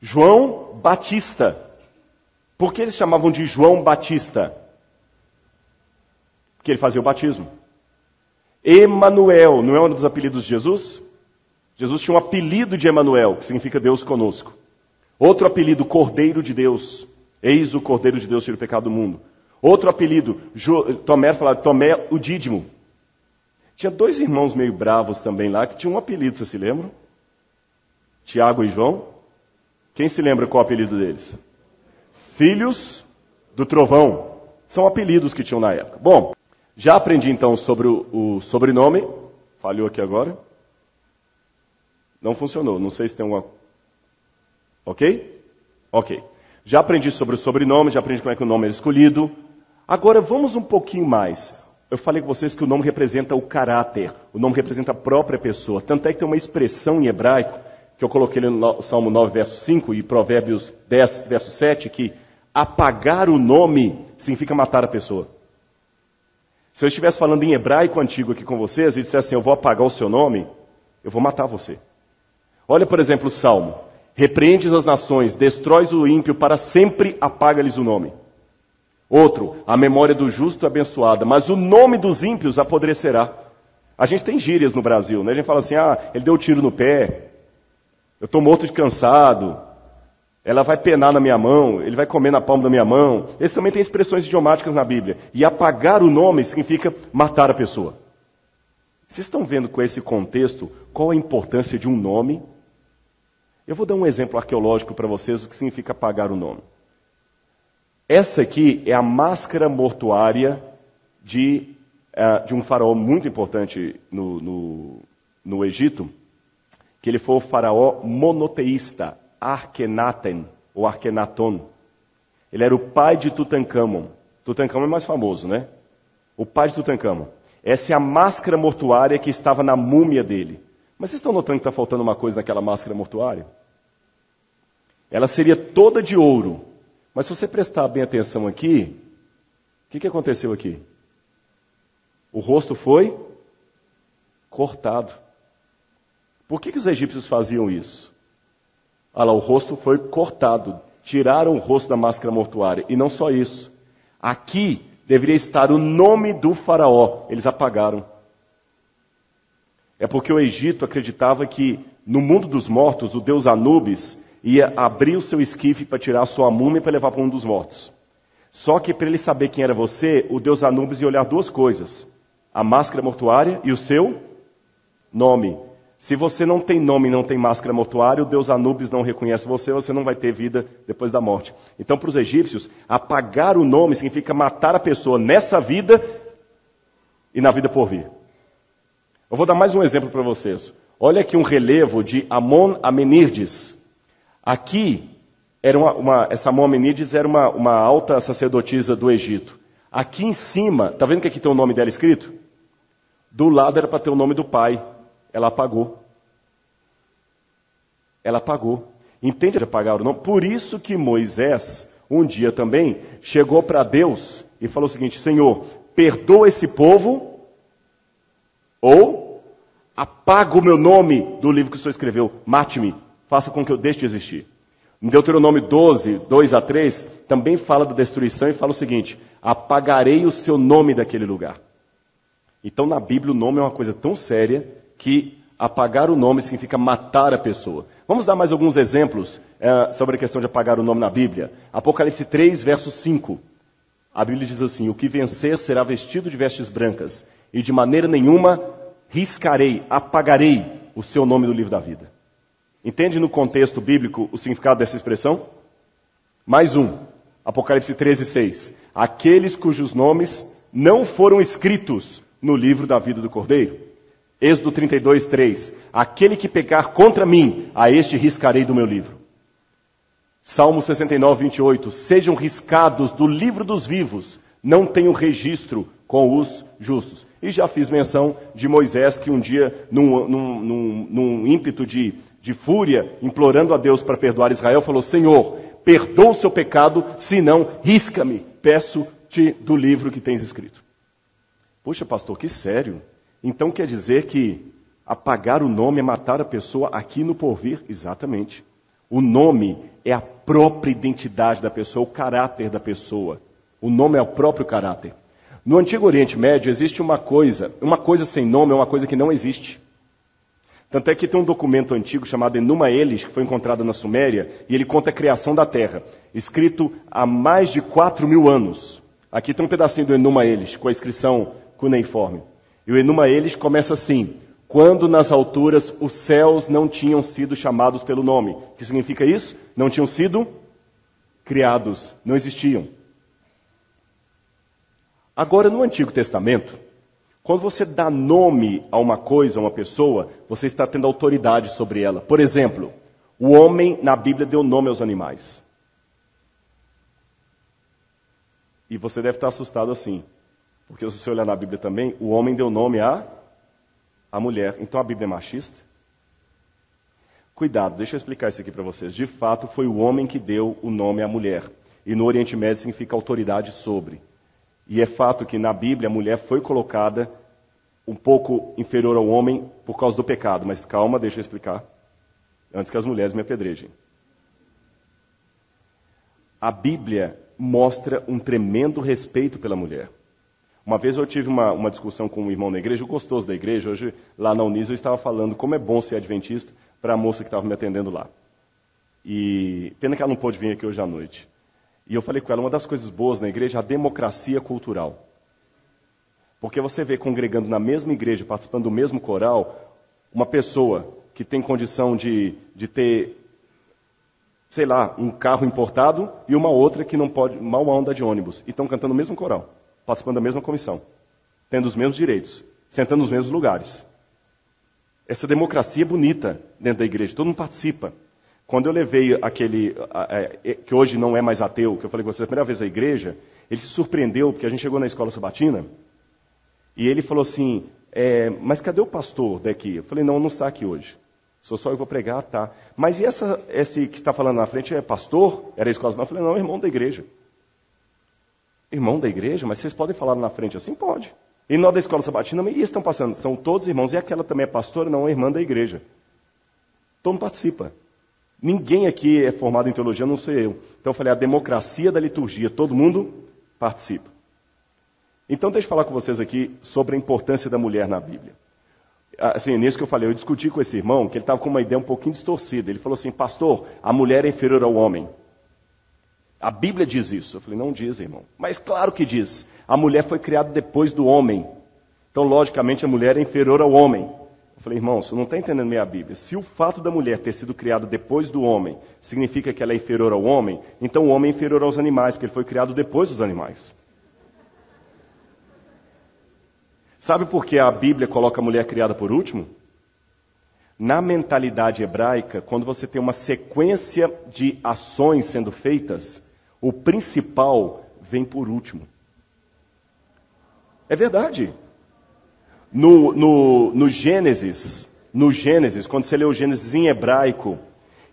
João Batista. Por que eles chamavam de João Batista? Porque ele fazia o batismo. Emanuel, não é um dos apelidos de Jesus? Jesus tinha um apelido de Emanuel, que significa Deus conosco. Outro apelido, Cordeiro de Deus. Eis o Cordeiro de Deus, tira o pecado do mundo. Outro apelido, Tomé falava Tomé o Dídimo. Tinha dois irmãos meio bravos também lá, que tinham um apelido, vocês se lembram? Tiago e João. Quem se lembra qual é o apelido deles? Filhos do Trovão. São apelidos que tinham na época. Bom, já aprendi então sobre o sobrenome. Falhou aqui agora. Não funcionou. Não sei se tem uma... Ok? Ok. Já aprendi sobre o sobrenome, já aprendi como é que o nome é escolhido. Agora vamos um pouquinho mais. Eu falei com vocês que o nome representa o caráter. O nome representa a própria pessoa. Tanto é que tem uma expressão em hebraico, que eu coloquei no Salmo 9, verso 5 e Provérbios 10, verso 7, que apagar o nome significa matar a pessoa. Se eu estivesse falando em hebraico antigo aqui com vocês e dissesse assim, eu vou apagar o seu nome, eu vou matar você. Olha, por exemplo, o Salmo. Repreendes as nações, destróis o ímpio, para sempre apaga-lhes o nome. Outro, a memória do justo é abençoada, mas o nome dos ímpios apodrecerá. A gente tem gírias no Brasil, né? A gente fala assim, ele deu tiro no pé, eu estou morto de cansado, ela vai penar na minha mão, ele vai comer na palma da minha mão. Esse também tem expressões idiomáticas na Bíblia. E apagar o nome significa matar a pessoa. Vocês estão vendo com esse contexto qual a importância de um nome? Eu vou dar um exemplo arqueológico para vocês do que significa apagar o nome. Essa aqui é a máscara mortuária de um faraó muito importante no Egito, que ele foi o faraó monoteísta, Akhenaten, ou Akhenaton. Ele era o pai de Tutankhamon. Tutankhamon é mais famoso, né? O pai de Tutankhamon. Essa é a máscara mortuária que estava na múmia dele. Mas vocês estão notando que está faltando uma coisa naquela máscara mortuária? Ela seria toda de ouro. Mas se você prestar bem atenção aqui, o que aconteceu aqui? O rosto foi cortado. Por que os egípcios faziam isso? Olha lá, o rosto foi cortado. Tiraram o rosto da máscara mortuária. E não só isso. Aqui deveria estar o nome do faraó. Eles apagaram. É porque o Egito acreditava que no mundo dos mortos, o deus Anubis ia abrir o seu esquife para tirar a sua múmia para levar para um dos mortos. Só que para ele saber quem era você, o deus Anubis ia olhar duas coisas. A máscara mortuária e o seu nome. Se você não tem nome e não tem máscara mortuária, o deus Anubis não reconhece você, você não vai ter vida depois da morte. Então, para os egípcios, apagar o nome significa matar a pessoa nessa vida e na vida por vir. Eu vou dar mais um exemplo para vocês. Olha aqui um relevo de Amon Amenirdes. Aqui, essa Amon Amenirdes era uma alta sacerdotisa do Egito. Aqui em cima, está vendo que aqui tem o nome dela escrito? Do lado era para ter o nome do pai. Ela apagou. Ela apagou. Entende de apagar o nome? Por isso que Moisés, um dia também, chegou para Deus e falou o seguinte: Senhor, perdoa esse povo ou apaga o meu nome do livro que o Senhor escreveu. Mate-me, faça com que eu deixe de existir. Em Deuteronômio 12, 2-3, também fala da destruição e fala o seguinte: apagarei o seu nome daquele lugar. Então na Bíblia o nome é uma coisa tão séria que apagar o nome significa matar a pessoa. Vamos dar mais alguns exemplos sobre a questão de apagar o nome na Bíblia. Apocalipse 3, verso 5. A Bíblia diz assim: o que vencer será vestido de vestes brancas, e de maneira nenhuma riscarei, apagarei o seu nome do livro da vida. Entende no contexto bíblico o significado dessa expressão? Mais um. Apocalipse 13, 6. Aqueles cujos nomes não foram escritos no livro da vida do Cordeiro. Êxodo 32, 3. Aquele que pecar contra mim, a este riscarei do meu livro. Salmo 69, 28. Sejam riscados do livro dos vivos, não tenham registro com os justos. E já fiz menção de Moisés, que um dia, num ímpeto de fúria, implorando a Deus para perdoar Israel, falou: Senhor, perdoa o seu pecado, senão risca-me, peço-te do livro que tens escrito. Puxa, pastor, que sério. Então quer dizer que apagar o nome é matar a pessoa aqui no porvir? Exatamente. O nome é a própria identidade da pessoa, o caráter da pessoa. O nome é o próprio caráter. No Antigo Oriente Médio existe uma coisa sem nome é uma coisa que não existe. Tanto é que tem um documento antigo chamado Enuma Elish, que foi encontrado na Suméria, e ele conta a criação da Terra, escrito há mais de 4.000 anos. Aqui tem um pedacinho do Enuma Elish, com a inscrição cuneiforme. E o Enuma Elish começa assim: quando nas alturas os céus não tinham sido chamados pelo nome. O que significa isso? Não tinham sido criados, não existiam. Agora, no Antigo Testamento, quando você dá nome a uma coisa, a uma pessoa, você está tendo autoridade sobre ela. Por exemplo, o homem na Bíblia deu nome aos animais. E você deve estar assustado assim. Porque se você olhar na Bíblia também, o homem deu nome à mulher. Então a Bíblia é machista? Cuidado, deixa eu explicar isso aqui para vocês. De fato, foi o homem que deu o nome à mulher. E no Oriente Médio significa autoridade sobre. E é fato que na Bíblia a mulher foi colocada um pouco inferior ao homem por causa do pecado. Mas calma, deixa eu explicar. Antes que as mulheres me apedrejem. A Bíblia mostra um tremendo respeito pela mulher. Uma vez eu tive uma discussão com um irmão na igreja, o gostoso da igreja. Hoje, lá na Unis, eu estava falando como é bom ser adventista para a moça que estava me atendendo lá. E pena que ela não pôde vir aqui hoje à noite. E eu falei com ela, uma das coisas boas na igreja é a democracia cultural. Porque você vê congregando na mesma igreja, participando do mesmo coral, uma pessoa que tem condição de ter, sei lá, um carro importado e uma outra que não pode, mal anda de ônibus. E estão cantando o mesmo coral, participando da mesma comissão, tendo os mesmos direitos, sentando nos mesmos lugares. Essa democracia é bonita dentro da igreja, todo mundo participa. Quando eu levei aquele, que hoje não é mais ateu, que eu falei com você a primeira vez à igreja, ele se surpreendeu, porque a gente chegou na escola sabatina, e ele falou assim, mas cadê o pastor daqui? Eu falei, não está aqui hoje. Sou só eu vou pregar, tá. Mas e esse que está falando na frente é pastor? Era a escola sabatina? Eu falei, não, é irmão da igreja. Irmão da igreja? Mas vocês podem falar na frente assim? Pode. E nós da escola sabatina, e estão passando, são todos irmãos, e aquela também é pastora? Não, é irmã da igreja. Todo mundo participa. Ninguém aqui é formado em teologia, não sei eu. Então eu falei, a democracia da liturgia, todo mundo participa. Então deixa eu falar com vocês aqui sobre a importância da mulher na Bíblia. Assim, nisso que eu falei, eu discuti com esse irmão, que ele estava com uma ideia um pouquinho distorcida. Ele falou assim, pastor, a mulher é inferior ao homem. A Bíblia diz isso. Eu falei, não diz, irmão. Mas claro que diz. A mulher foi criada depois do homem. Então, logicamente, a mulher é inferior ao homem. Eu falei, irmão, você não está entendendo bem a Bíblia. Se o fato da mulher ter sido criada depois do homem significa que ela é inferior ao homem, então o homem é inferior aos animais, porque ele foi criado depois dos animais. Sabe por que a Bíblia coloca a mulher criada por último? Na mentalidade hebraica, quando você tem uma sequência de ações sendo feitas, o principal vem por último. É verdade. No Gênesis, quando você lê o Gênesis em hebraico,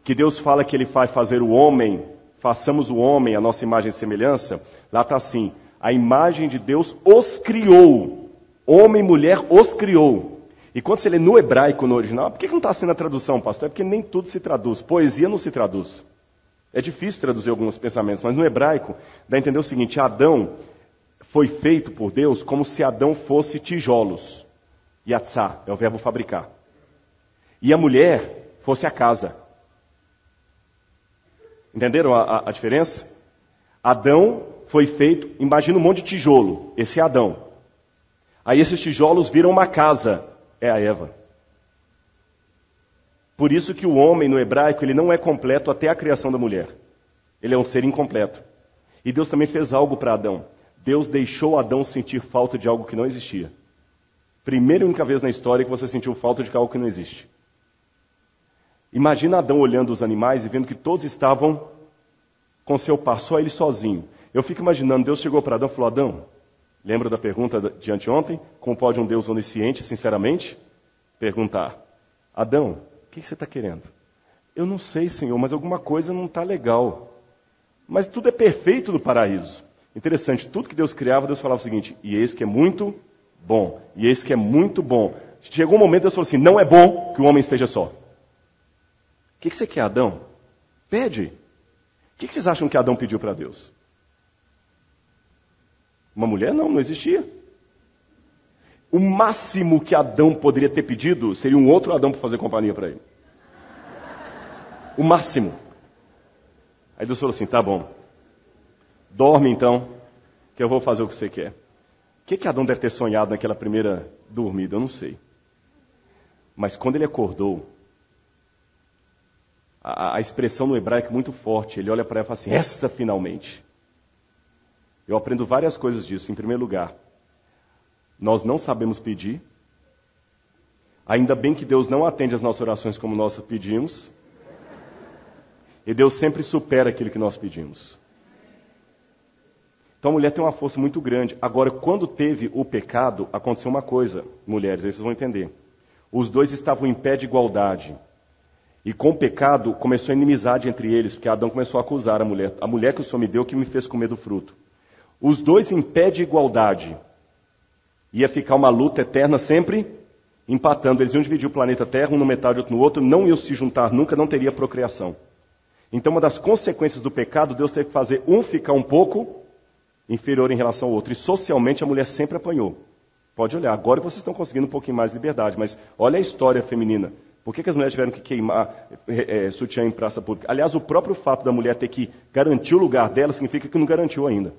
que Deus fala que Ele vai fazer o homem, façamos o homem a nossa imagem e semelhança, lá está assim, a imagem de Deus os criou, homem e mulher os criou. E quando você lê no hebraico, no original, por que não está assim na tradução, pastor? É porque nem tudo se traduz, poesia não se traduz. É difícil traduzir alguns pensamentos, mas no hebraico dá a entender o seguinte, Adão foi feito por Deus como se Adão fosse tijolos. Yatzá, é o verbo fabricar. E a mulher fosse a casa. Entenderam a diferença? Adão foi feito, imagina um monte de tijolo, esse é Adão. Aí esses tijolos viram uma casa, é a Eva. Por isso que o homem no hebraico, ele não é completo até a criação da mulher. Ele é um ser incompleto. E Deus também fez algo para Adão. Deus deixou Adão sentir falta de algo que não existia. Primeira e única vez na história que você sentiu falta de algo que não existe. Imagina Adão olhando os animais e vendo que todos estavam com seu par, só ele sozinho. Eu fico imaginando, Deus chegou para Adão e falou, Adão, lembra da pergunta de anteontem? Como pode um Deus onisciente, sinceramente, perguntar, Adão, o que você está querendo? Eu não sei, Senhor, mas alguma coisa não está legal. Mas tudo é perfeito no paraíso. Interessante, tudo que Deus criava, Deus falava o seguinte, e eis que é muito bom, e eis que é muito bom. Chegou um momento, Deus falou assim, não é bom que o homem esteja só. O que você quer, Adão? Pede. O que vocês acham que Adão pediu para Deus? Uma mulher? Não existia. O máximo que Adão poderia ter pedido seria um outro Adão para fazer companhia para ele. O máximo. Aí Deus falou assim, tá bom. Dorme então, que eu vou fazer o que você quer. O que Adão deve ter sonhado naquela primeira dormida? Eu não sei. Mas quando ele acordou, a expressão no hebraico é muito forte. Ele olha para ela e fala assim, esta finalmente. Eu aprendo várias coisas disso. Em primeiro lugar, nós não sabemos pedir. Ainda bem que Deus não atende as nossas orações como nós pedimos. E Deus sempre supera aquilo que nós pedimos. Então a mulher tem uma força muito grande. Agora, quando teve o pecado, aconteceu uma coisa, mulheres, aí vocês vão entender. Os dois estavam em pé de igualdade. E com o pecado, começou a inimizade entre eles, porque Adão começou a acusar a mulher. A mulher que o Senhor me deu, que me fez comer do fruto. Os dois em pé de igualdade. Ia ficar uma luta eterna sempre empatando. Eles iam dividir o planeta Terra, um no metade, outro no outro. Não iam se juntar nunca, não teria procriação. Então, uma das consequências do pecado, Deus teve que fazer um ficar um pouco inferior em relação ao outro. E socialmente a mulher sempre apanhou. Pode olhar, agora vocês estão conseguindo um pouquinho mais de liberdade, mas olha a história feminina. Por que as mulheres tiveram que queimar sutiã em praça pública? Aliás, o próprio fato da mulher ter que garantir o lugar dela significa que não garantiu ainda.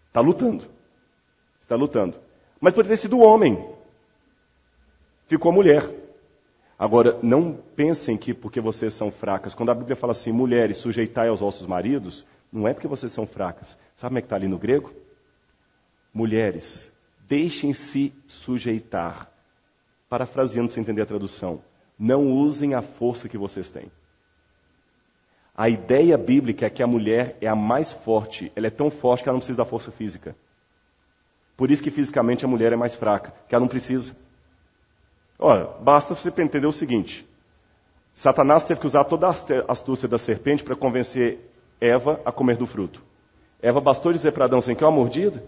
Está lutando. Está lutando. Mas poderia ter sido o homem. Ficou a mulher. Agora, não pensem que porque vocês são fracas. Quando a Bíblia fala assim, mulheres, sujeitai aos vossos maridos, não é porque vocês são fracas. Sabe como é que está ali no grego? Mulheres, deixem-se sujeitar. Parafraseando, sem entender a tradução. Não usem a força que vocês têm. A ideia bíblica é que a mulher é a mais forte. Ela é tão forte que ela não precisa da força física. Por isso que fisicamente a mulher é mais fraca, que ela não precisa. Olha, basta você entender o seguinte. Satanás teve que usar toda a astúcia da serpente para convencer Eva a comer do fruto. Eva bastou dizer para Adão assim, quer uma mordida?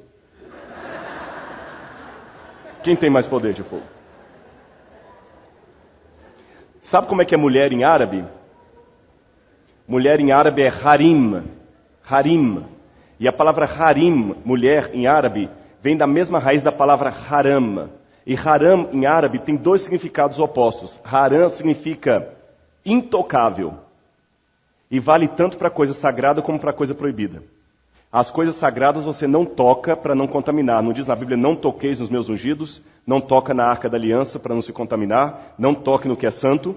Quem tem mais poder de fogo? Sabe como é que é mulher em árabe? Mulher em árabe é harim. Harim. E a palavra harim, mulher em árabe, vem da mesma raiz da palavra haram. E haram em árabe tem dois significados opostos. Haram significa intocável. E vale tanto para coisa sagrada como para coisa proibida. As coisas sagradas você não toca para não contaminar. Não diz na Bíblia, não toqueis nos meus ungidos, não toca na arca da aliança para não se contaminar, não toque no que é santo.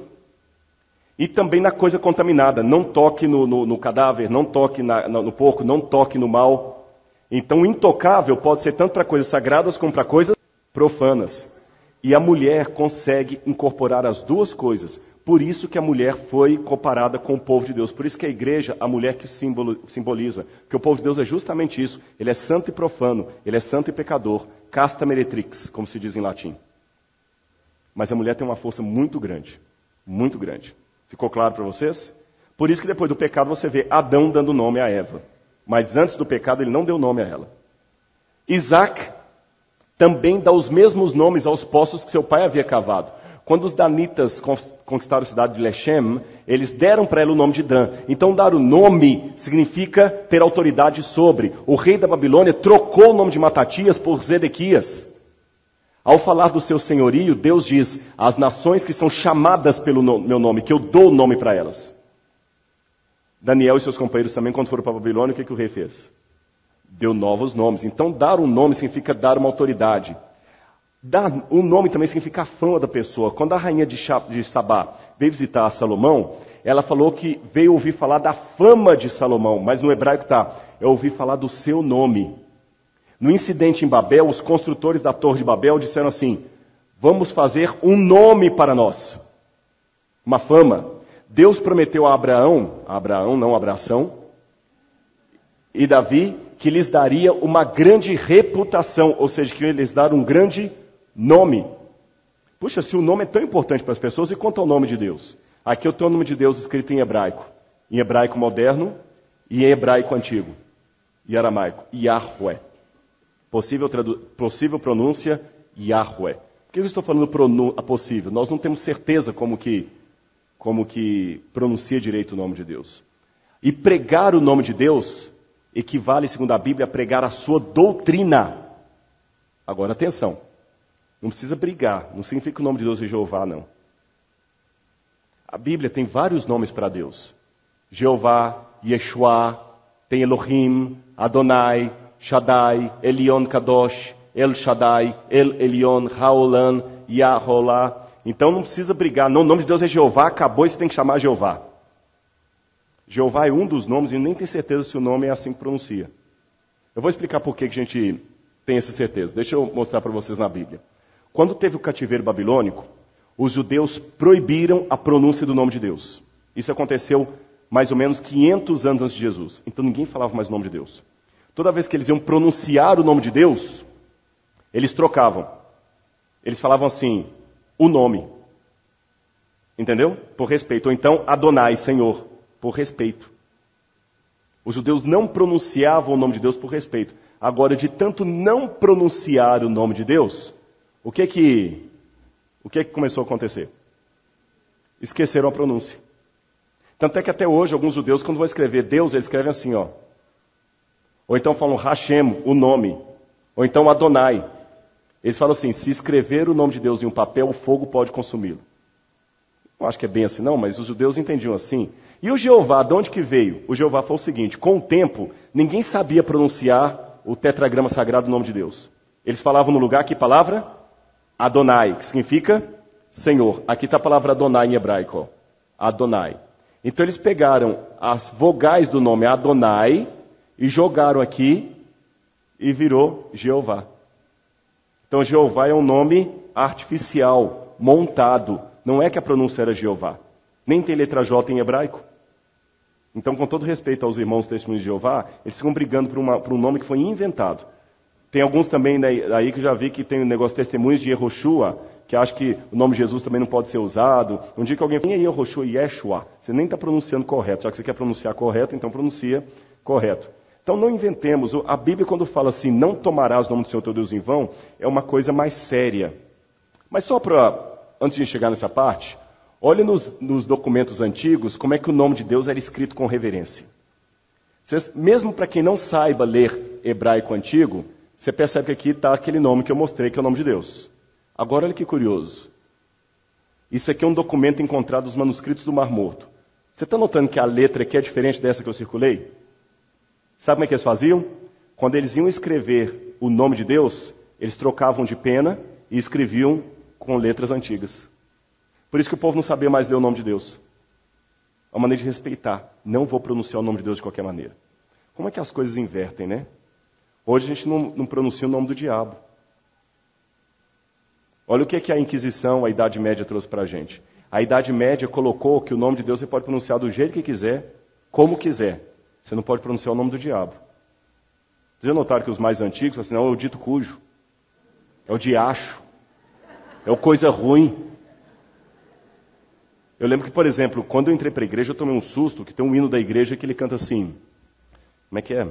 E também na coisa contaminada, não toque no cadáver, não toque no porco, não toque no mal. Então o intocável pode ser tanto para coisas sagradas como para coisas profanas. E a mulher consegue incorporar as duas coisas. Por isso que a mulher foi comparada com o povo de Deus. Por isso que a igreja, a mulher que simboliza. Porque o povo de Deus é justamente isso. Ele é santo e profano. Ele é santo e pecador. Casta meretrix, como se diz em latim. Mas a mulher tem uma força muito grande. Muito grande. Ficou claro para vocês? Por isso que depois do pecado você vê Adão dando nome a Eva. Mas antes do pecado ele não deu nome a ela. Isaac também dá os mesmos nomes aos poços que seu pai havia cavado. Quando os danitas conquistaram a cidade de Lechem, eles deram para ela o nome de Dan. Então dar o nome significa ter autoridade sobre. O rei da Babilônia trocou o nome de Matatias por Zedequias. Ao falar do seu senhorio, Deus diz, as nações que são chamadas pelo meu nome, que eu dou o nome para elas. Daniel e seus companheiros também, quando foram para a Babilônia, o que o rei fez? Deu novos nomes. Então, dar um nome significa dar uma autoridade. Dar um nome também significa a fama da pessoa. Quando a rainha de Sabá veio visitar Salomão, ela falou que veio ouvir falar da fama de Salomão, mas no hebraico está, eu ouvi falar do seu nome. No incidente em Babel, os construtores da Torre de Babel disseram assim, vamos fazer um nome para nós. Uma fama. Deus prometeu a Abraão e Davi, que lhes daria uma grande reputação, ou seja, que lhes dar um grande nome. Puxa, se o nome é tão importante para as pessoas, e quanto ao nome de Deus? Aqui eu tenho o nome de Deus escrito em hebraico moderno e em hebraico antigo, e aramaico, Yahweh. Possível pronúncia, Yahweh. Por que eu estou falando possível? Nós não temos certeza como que pronuncia direito o nome de Deus. E pregar o nome de Deus equivale, segundo a Bíblia, a pregar a sua doutrina. Agora, atenção. Não precisa brigar. Não significa que o nome de Deus é Jeová, não. A Bíblia tem vários nomes para Deus. Jeová, Yeshua, tem Elohim, Adonai, Shaddai, Elion Kadosh, El Shaddai, El Elion, Haolam, Yaholá. Então não precisa brigar. Não, o nome de Deus é Jeová, acabou e você tem que chamar Jeová. Jeová é um dos nomes e nem tem certeza se o nome é assim que pronuncia. Eu vou explicar por que a gente tem essa certeza. Deixa eu mostrar para vocês na Bíblia. Quando teve o cativeiro babilônico, os judeus proibiram a pronúncia do nome de Deus. Isso aconteceu mais ou menos 500 anos antes de Jesus. Então ninguém falava mais o nome de Deus. Toda vez que eles iam pronunciar o nome de Deus, eles trocavam. Eles falavam assim, o nome. Entendeu? Por respeito. Ou então, Adonai, Senhor. Por respeito. Os judeus não pronunciavam o nome de Deus por respeito. Agora, de tanto não pronunciar o nome de Deus, o que começou a acontecer? Esqueceram a pronúncia. Tanto é que até hoje, alguns judeus, quando vão escrever Deus, eles escrevem assim, ó. Ou então falam Hashem, o nome. Ou então Adonai. Eles falam assim, se escrever o nome de Deus em um papel, o fogo pode consumi-lo. Não acho que é bem assim não, mas os judeus entendiam assim. E o Jeová, de onde que veio? O Jeová foi o seguinte, com o tempo, ninguém sabia pronunciar o tetragrama sagrado do nome de Deus. Eles falavam no lugar, que palavra? Adonai, que significa Senhor. Aqui está a palavra Adonai em hebraico, ó. Adonai. Então eles pegaram as vogais do nome Adonai e jogaram aqui e virou Jeová. Então Jeová é um nome artificial, montado. Não é que a pronúncia era Jeová. Nem tem letra J em hebraico. Então, com todo respeito aos irmãos testemunhos de Jeová, eles ficam brigando por um nome que foi inventado. Tem alguns também aí que eu já vi que tem o negócio de testemunhos de Yehoshua, que acha que o nome de Jesus também não pode ser usado. Um dia que alguém fala, Yehoshua, Yeshua, você nem está pronunciando correto. Já que você quer pronunciar correto, então pronuncia correto. Então não inventemos. A Bíblia, quando fala assim, não tomarás o nome do Senhor teu Deus em vão, é uma coisa mais séria. Mas só antes de chegar nessa parte, olhe nos documentos antigos como é que o nome de Deus era escrito com reverência. Mesmo para quem não saiba ler hebraico antigo, você percebe que aqui está aquele nome que eu mostrei, que é o nome de Deus. Agora olha que curioso. Isso aqui é um documento encontrado nos manuscritos do Mar Morto. Você está notando que a letra aqui é diferente dessa que eu circulei? Sabe como é que eles faziam? Quando eles iam escrever o nome de Deus, eles trocavam de pena e escreviam com letras antigas. Por isso que o povo não sabia mais ler o nome de Deus. É uma maneira de respeitar. Não vou pronunciar o nome de Deus de qualquer maneira. Como é que as coisas invertem, né? Hoje a gente não pronuncia o nome do diabo. Olha o que a Inquisição, a Idade Média trouxe para a gente. A Idade Média colocou que o nome de Deus você pode pronunciar do jeito que quiser, como quiser. Você não pode pronunciar o nome do diabo. Vocês já notaram que os mais antigos, assim, não, é o dito cujo, é o diacho, é o coisa ruim. Eu lembro que, por exemplo, quando eu entrei para a igreja, eu tomei um susto, que tem um hino da igreja que ele canta assim. Como é que é?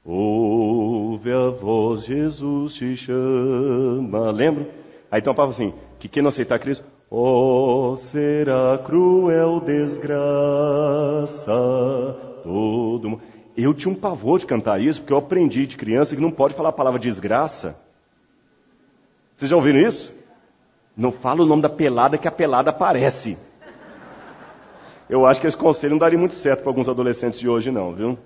Ouve a voz, Jesus te chama. Lembra? Aí tem uma palavra assim, que quem não aceitar Cristo, oh, será cruel desgraça todo mundo. Eu tinha um pavor de cantar isso, porque eu aprendi de criança que não pode falar a palavra desgraça. Vocês já ouviram isso? Não fala o nome da pelada que a pelada aparece. Eu acho que esse conselho não daria muito certo para alguns adolescentes de hoje não, viu?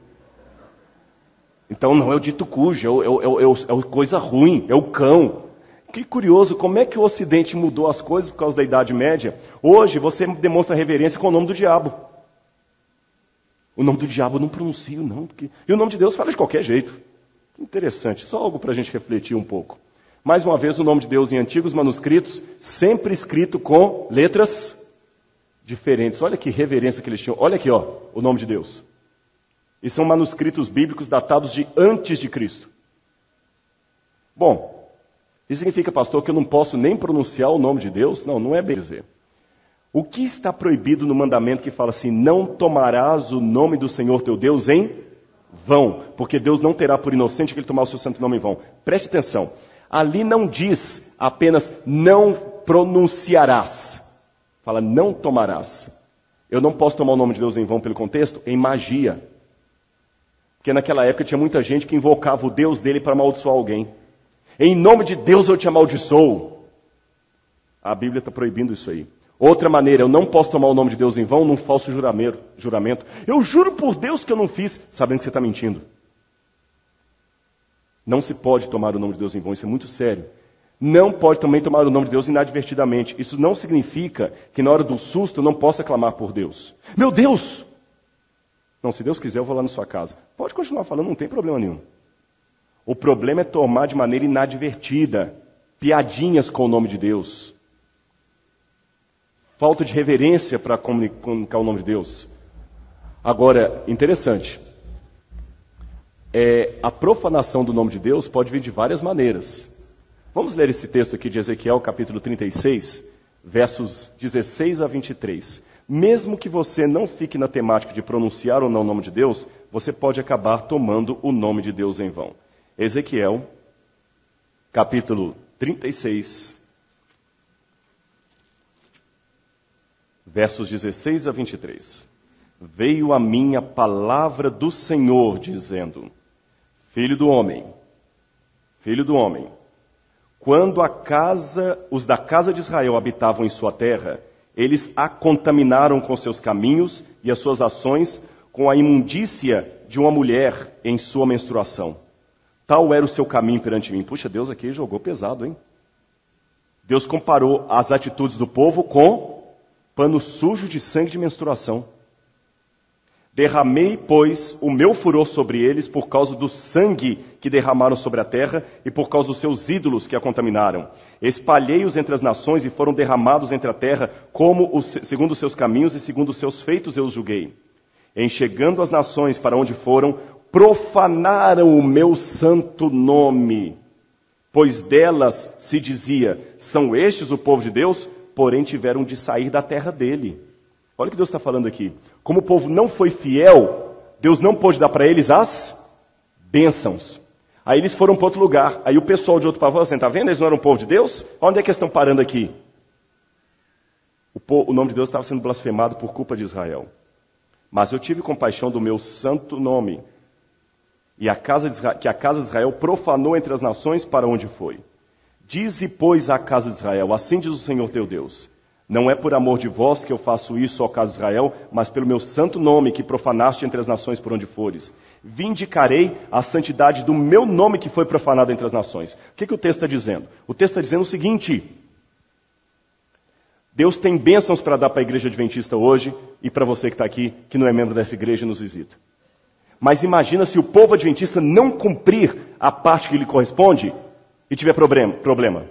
Então não é o dito cujo, é o coisa ruim, é o cão. Que curioso, como é que o Ocidente mudou as coisas por causa da Idade Média? Hoje você demonstra reverência com o nome do diabo. O nome do diabo eu não pronuncio, não. E o nome de Deus fala de qualquer jeito. Interessante, só algo para a gente refletir um pouco. Mais uma vez, o nome de Deus em antigos manuscritos, sempre escrito com letras diferentes. Olha que reverência que eles tinham. Olha aqui, ó, o nome de Deus. E são manuscritos bíblicos datados de antes de Cristo. Bom, isso significa, pastor, que eu não posso nem pronunciar o nome de Deus? Não, não é bem dizer. O que está proibido no mandamento que fala assim, não tomarás o nome do Senhor teu Deus em vão, porque Deus não terá por inocente que ele tomar o seu santo nome em vão. Preste atenção, ali não diz apenas não pronunciarás, fala não tomarás. Eu não posso tomar o nome de Deus em vão pelo contexto, em magia. Porque naquela época tinha muita gente que invocava o Deus dele para amaldiçoar alguém. Em nome de Deus eu te amaldiçoo. A Bíblia está proibindo isso aí. Outra maneira, eu não posso tomar o nome de Deus em vão num falso juramento. Eu juro por Deus que eu não fiz, sabendo que você está mentindo. Não se pode tomar o nome de Deus em vão, isso é muito sério. Não pode também tomar o nome de Deus inadvertidamente. Isso não significa que na hora do susto eu não possa clamar por Deus. Meu Deus! Não, se Deus quiser eu vou lá na sua casa. Pode continuar falando, não tem problema nenhum. O problema é tomar de maneira inadvertida, piadinhas com o nome de Deus. Falta de reverência para comunicar o nome de Deus. Agora, interessante. A profanação do nome de Deus pode vir de várias maneiras. Vamos ler esse texto aqui de Ezequiel, capítulo 36, versos 16 a 23. Mesmo que você não fique na temática de pronunciar ou não o nome de Deus, você pode acabar tomando o nome de Deus em vão. Ezequiel, capítulo 36, versos 16 a 23. Veio a mim a palavra do Senhor, dizendo, filho do homem, quando os da casa de Israel habitavam em sua terra, eles a contaminaram com seus caminhos e as suas ações com a imundícia de uma mulher em sua menstruação. Tal era o seu caminho perante mim. Puxa, Deus aqui jogou pesado, hein? Deus comparou as atitudes do povo com pano sujo de sangue de menstruação. Derramei, pois, o meu furor sobre eles por causa do sangue que derramaram sobre a terra e por causa dos seus ídolos que a contaminaram. Espalhei-os entre as nações e foram derramados entre a terra, segundo os seus caminhos e segundo os seus feitos eu os julguei. Enxergando as nações para onde foram, profanaram o meu santo nome, pois delas se dizia, são estes o povo de Deus, porém tiveram de sair da terra dele. Olha o que Deus está falando aqui. Como o povo não foi fiel, Deus não pôde dar para eles as bênçãos. Aí eles foram para outro lugar. Aí o pessoal de outro povo falou assim, está vendo? Eles não eram o povo de Deus? Onde é que eles estão parando aqui? O nome de Deus estava sendo blasfemado por culpa de Israel. Mas eu tive compaixão do meu santo nome. E a casa de Israel profanou entre as nações para onde foi. Dize, pois, à casa de Israel, assim diz o Senhor teu Deus, não é por amor de vós que eu faço isso, ó casa de Israel, mas pelo meu santo nome que profanaste entre as nações por onde fores. Vindicarei a santidade do meu nome que foi profanado entre as nações. O que o texto está dizendo? O texto está dizendo o seguinte, Deus tem bênçãos para dar para a igreja adventista hoje e para você que está aqui, que não é membro dessa igreja e nos visita. Mas imagina se o povo adventista não cumprir a parte que lhe corresponde e tiver problema.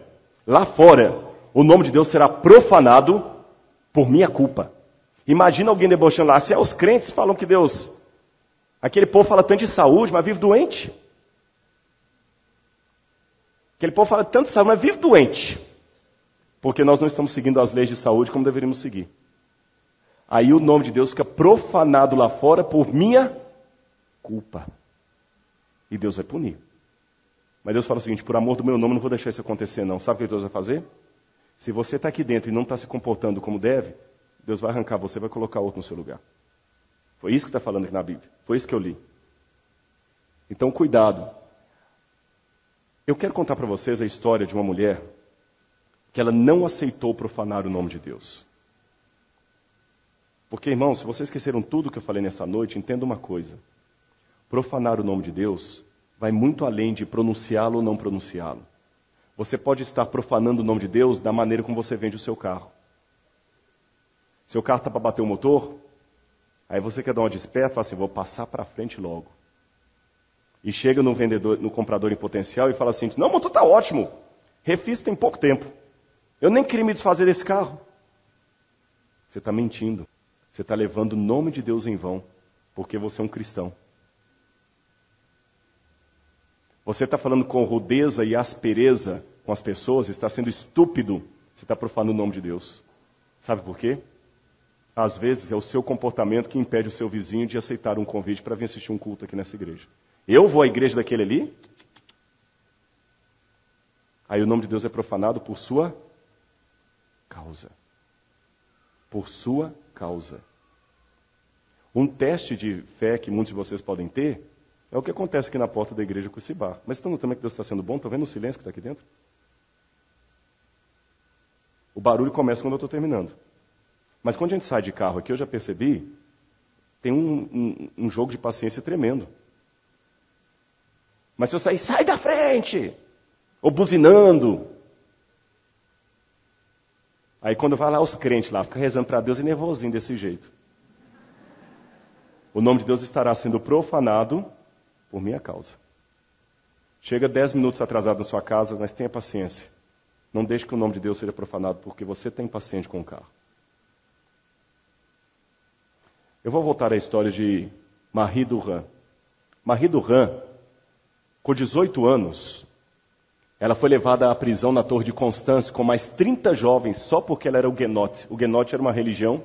Lá fora, o nome de Deus será profanado por minha culpa. Imagina alguém debochando lá. Se os crentes falam que Deus... Aquele povo fala tanto de saúde, mas vive doente. Aquele povo fala tanto de saúde, mas vive doente. Porque nós não estamos seguindo as leis de saúde como deveríamos seguir. Aí o nome de Deus fica profanado lá fora por minha culpa. E Deus vai punir. Mas Deus fala o seguinte: por amor do meu nome, não vou deixar isso acontecer não. Sabe o que Deus vai fazer? Se você está aqui dentro e não está se comportando como deve, Deus vai arrancar você e vai colocar outro no seu lugar. Foi isso que está falando aqui na Bíblia. Foi isso que eu li. Então, cuidado. Eu quero contar para vocês a história de uma mulher que ela não aceitou profanar o nome de Deus. Porque, irmãos, se vocês esqueceram tudo que eu falei nessa noite, entenda uma coisa. Profanar o nome de Deus vai muito além de pronunciá-lo ou não pronunciá-lo. Você pode estar profanando o nome de Deus da maneira como você vende o seu carro. Seu carro está para bater o motor, aí você quer dar uma desperta e fala assim: vou passar para frente logo. E chega no vendedor, no comprador em potencial e fala assim: não, o motor está ótimo, refiz tem pouco tempo. Eu nem queria me desfazer desse carro. Você está mentindo. Você está levando o nome de Deus em vão, porque você é um cristão. Você está falando com rudeza e aspereza com as pessoas, está sendo estúpido, você está profanando o nome de Deus. Sabe por quê? Às vezes é o seu comportamento que impede o seu vizinho de aceitar um convite para vir assistir um culto aqui nessa igreja. Eu vou à igreja daquele ali, aí o nome de Deus é profanado por sua causa. Por sua causa. Um teste de fé que muitos de vocês podem ter é o que acontece aqui na porta da igreja com esse bar. Mas estão notando que Deus está sendo bom? Estão vendo o silêncio que está aqui dentro? O barulho começa quando eu estou terminando. Mas quando a gente sai de carro aqui, eu já percebi, tem um jogo de paciência tremendo. Mas se eu sair, sai da frente! Ou buzinando. Aí quando vai lá os crentes lá, fica rezando para Deus e nervosinho desse jeito. O nome de Deus estará sendo profanado por minha causa. Chega 10 minutos atrasado na sua casa, mas tenha paciência. Não deixe que o nome de Deus seja profanado, porque você está impaciente com o carro. Eu vou voltar à história de Marie Durand. Marie Durand, com 18 anos, ela foi levada à prisão na Torre de Constance com mais 30 jovens, só porque ela era huguenote. Huguenote era uma religião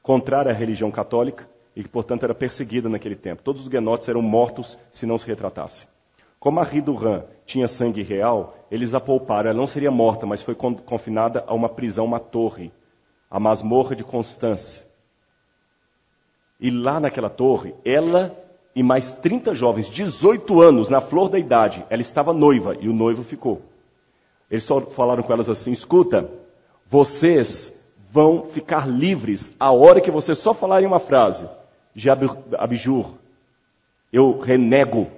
contrária à religião católica e que, portanto, era perseguida naquele tempo. Todos os huguenotes eram mortos se não se retratassem. Como Marie Durand tinha sangue real, eles a pouparam. Ela não seria morta, mas foi confinada a uma prisão, uma torre, a masmorra de Constance. E lá naquela torre, ela e mais 30 jovens, 18 anos, na flor da idade, ela estava noiva e o noivo ficou. Eles só falaram com elas assim: escuta, vocês vão ficar livres a hora que vocês só falarem uma frase. Je abjure, eu renego.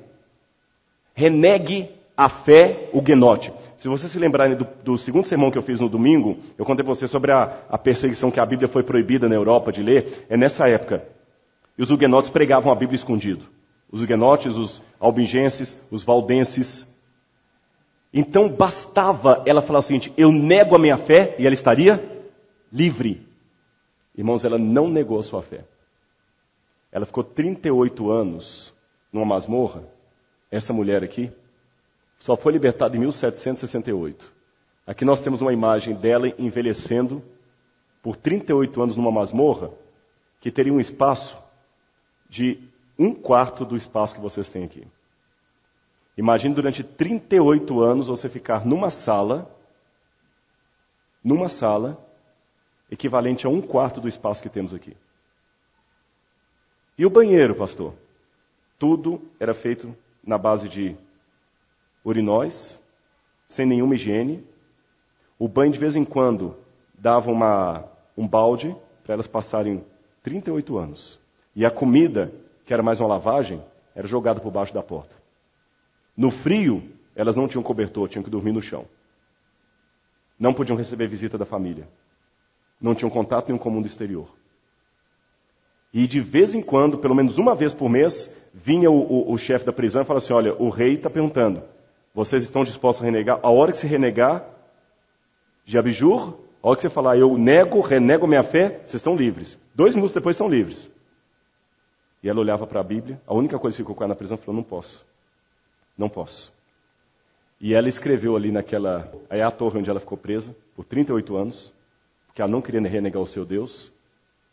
Renegue a fé huguenote. Se vocês se lembrarem do segundo sermão que eu fiz no domingo, eu contei para vocês sobre a perseguição que a Bíblia foi proibida na Europa de ler. É nessa época. E os huguenotes pregavam a Bíblia escondido. Os huguenotes, os albigenses, os valdenses. Então bastava ela falar o seguinte: eu nego a minha fé, e ela estaria livre. Irmãos, ela não negou a sua fé. Ela ficou 38 anos numa masmorra. Essa mulher aqui só foi libertada em 1768. Aqui nós temos uma imagem dela envelhecendo por 38 anos numa masmorra, que teria um espaço de 1/4 do espaço que vocês têm aqui. Imagine durante 38 anos você ficar numa sala equivalente a 1/4 do espaço que temos aqui. E o banheiro, pastor? Tudo era feito na base de urinóis, sem nenhuma higiene. O banho de vez em quando dava um balde para elas passarem 38 anos. E a comida, que era mais uma lavagem, era jogada por baixo da porta. No frio, elas não tinham cobertor, tinham que dormir no chão. Não podiam receber visita da família. Não tinham contato nenhum com o mundo exterior. E de vez em quando, pelo menos uma vez por mês, vinha o chefe da prisão e falava assim: olha, o rei está perguntando, vocês estão dispostos a renegar? A hora que se renegar, de abjur, a hora que você falar, eu renego minha fé, vocês estão livres. 2 minutos depois estão livres. E ela olhava para a Bíblia, a única coisa que ficou com ela na prisão, falou, não posso. Não posso. E ela escreveu ali naquela, aí é a torre onde ela ficou presa, por 38 anos, porque ela não queria renegar o seu Deus.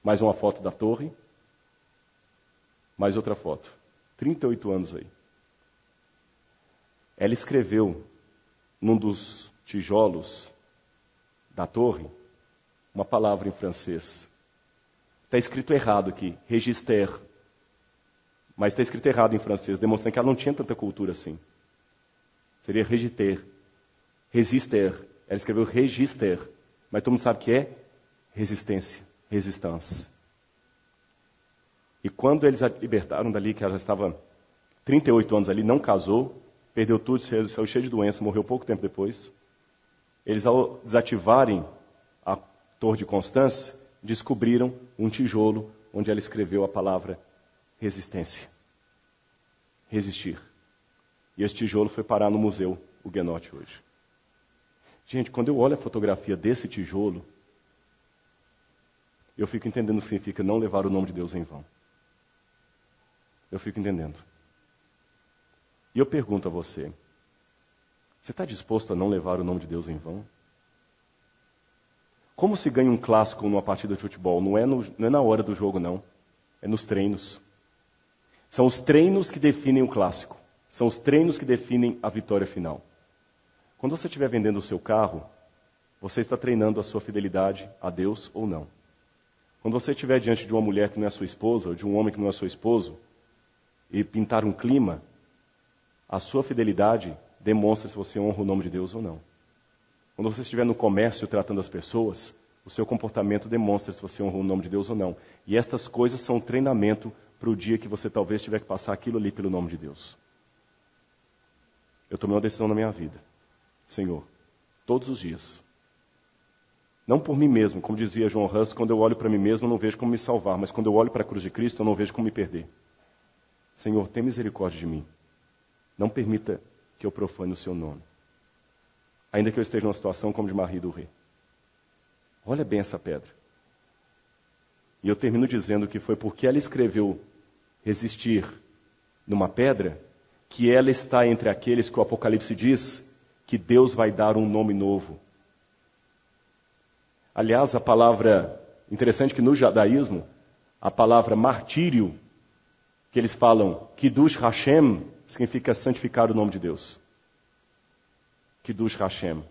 Mais uma foto da torre. Mais outra foto. 38 anos aí. Ela escreveu, num dos tijolos da torre, uma palavra em francês. Está escrito errado aqui, register. Mas está escrito errado em francês, demonstrando que ela não tinha tanta cultura assim. Seria register. Resister. Ela escreveu register. Mas todo mundo sabe que é resistência. Resistance. E quando eles a libertaram dali, que ela já estava 38 anos ali, não casou, perdeu tudo, saiu cheio de doença, morreu pouco tempo depois. Eles, ao desativarem a Torre de Constance, descobriram um tijolo onde ela escreveu a palavra resistência. Resistir. E esse tijolo foi parar no Museu Huguenot hoje. Gente, quando eu olho a fotografia desse tijolo, eu fico entendendo o que significa não levar o nome de Deus em vão. Eu fico entendendo. E eu pergunto a você, você está disposto a não levar o nome de Deus em vão? Como se ganha um clássico numa partida de futebol? Não é na hora do jogo, não. É nos treinos. São os treinos que definem o clássico. São os treinos que definem a vitória final. Quando você estiver vendendo o seu carro, você está treinando a sua fidelidade a Deus ou não. Quando você estiver diante de uma mulher que não é sua esposa, ou de um homem que não é seu esposo, e pintar um clima, a sua fidelidade demonstra se você honra o nome de Deus ou não. Quando você estiver no comércio tratando as pessoas, o seu comportamento demonstra se você honra o nome de Deus ou não. E estas coisas são um treinamento para o dia que você talvez tiver que passar aquilo ali pelo nome de Deus. Eu tomei uma decisão na minha vida. Senhor, todos os dias. Não por mim mesmo, como dizia John Huss, quando eu olho para mim mesmo eu não vejo como me salvar, mas quando eu olho para a cruz de Cristo eu não vejo como me perder. Senhor, tem misericórdia de mim. Não permita que eu profane o seu nome. Ainda que eu esteja numa situação como de Marie do Rei. Olha bem essa pedra. E eu termino dizendo que foi porque ela escreveu resistir numa pedra, que ela está entre aqueles que o Apocalipse diz que Deus vai dar um nome novo. Aliás, a palavra, interessante que no judaísmo, a palavra martírio, que eles falam, Kiddush Hashem, significa santificar o nome de Deus. Kiddush Hashem.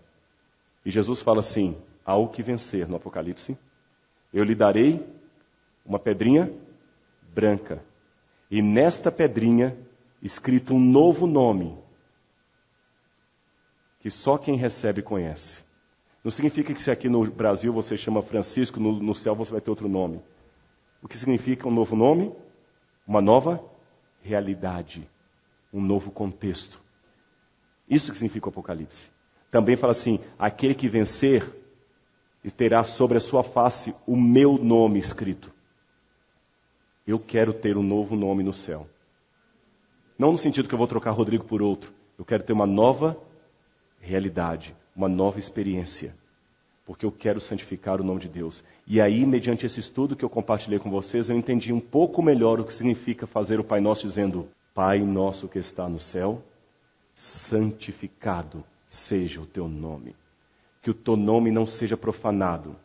E Jesus fala assim, ao que vencer no Apocalipse, eu lhe darei uma pedrinha branca. E nesta pedrinha, escrito um novo nome, que só quem recebe conhece. Não significa que se aqui no Brasil você chama Francisco, no céu você vai ter outro nome. O que significa um novo nome? Uma nova realidade, um novo contexto. Isso que significa o Apocalipse. Também fala assim, aquele que vencer terá sobre a sua face o meu nome escrito. Eu quero ter um novo nome no céu. Não no sentido que eu vou trocar Rodrigo por outro. Eu quero ter uma nova realidade, uma nova experiência. Porque eu quero santificar o nome de Deus. E aí, mediante esse estudo que eu compartilhei com vocês, eu entendi um pouco melhor o que significa fazer o Pai Nosso dizendo, Pai Nosso que está no céu, santificado seja o teu nome. Que o teu nome não seja profanado,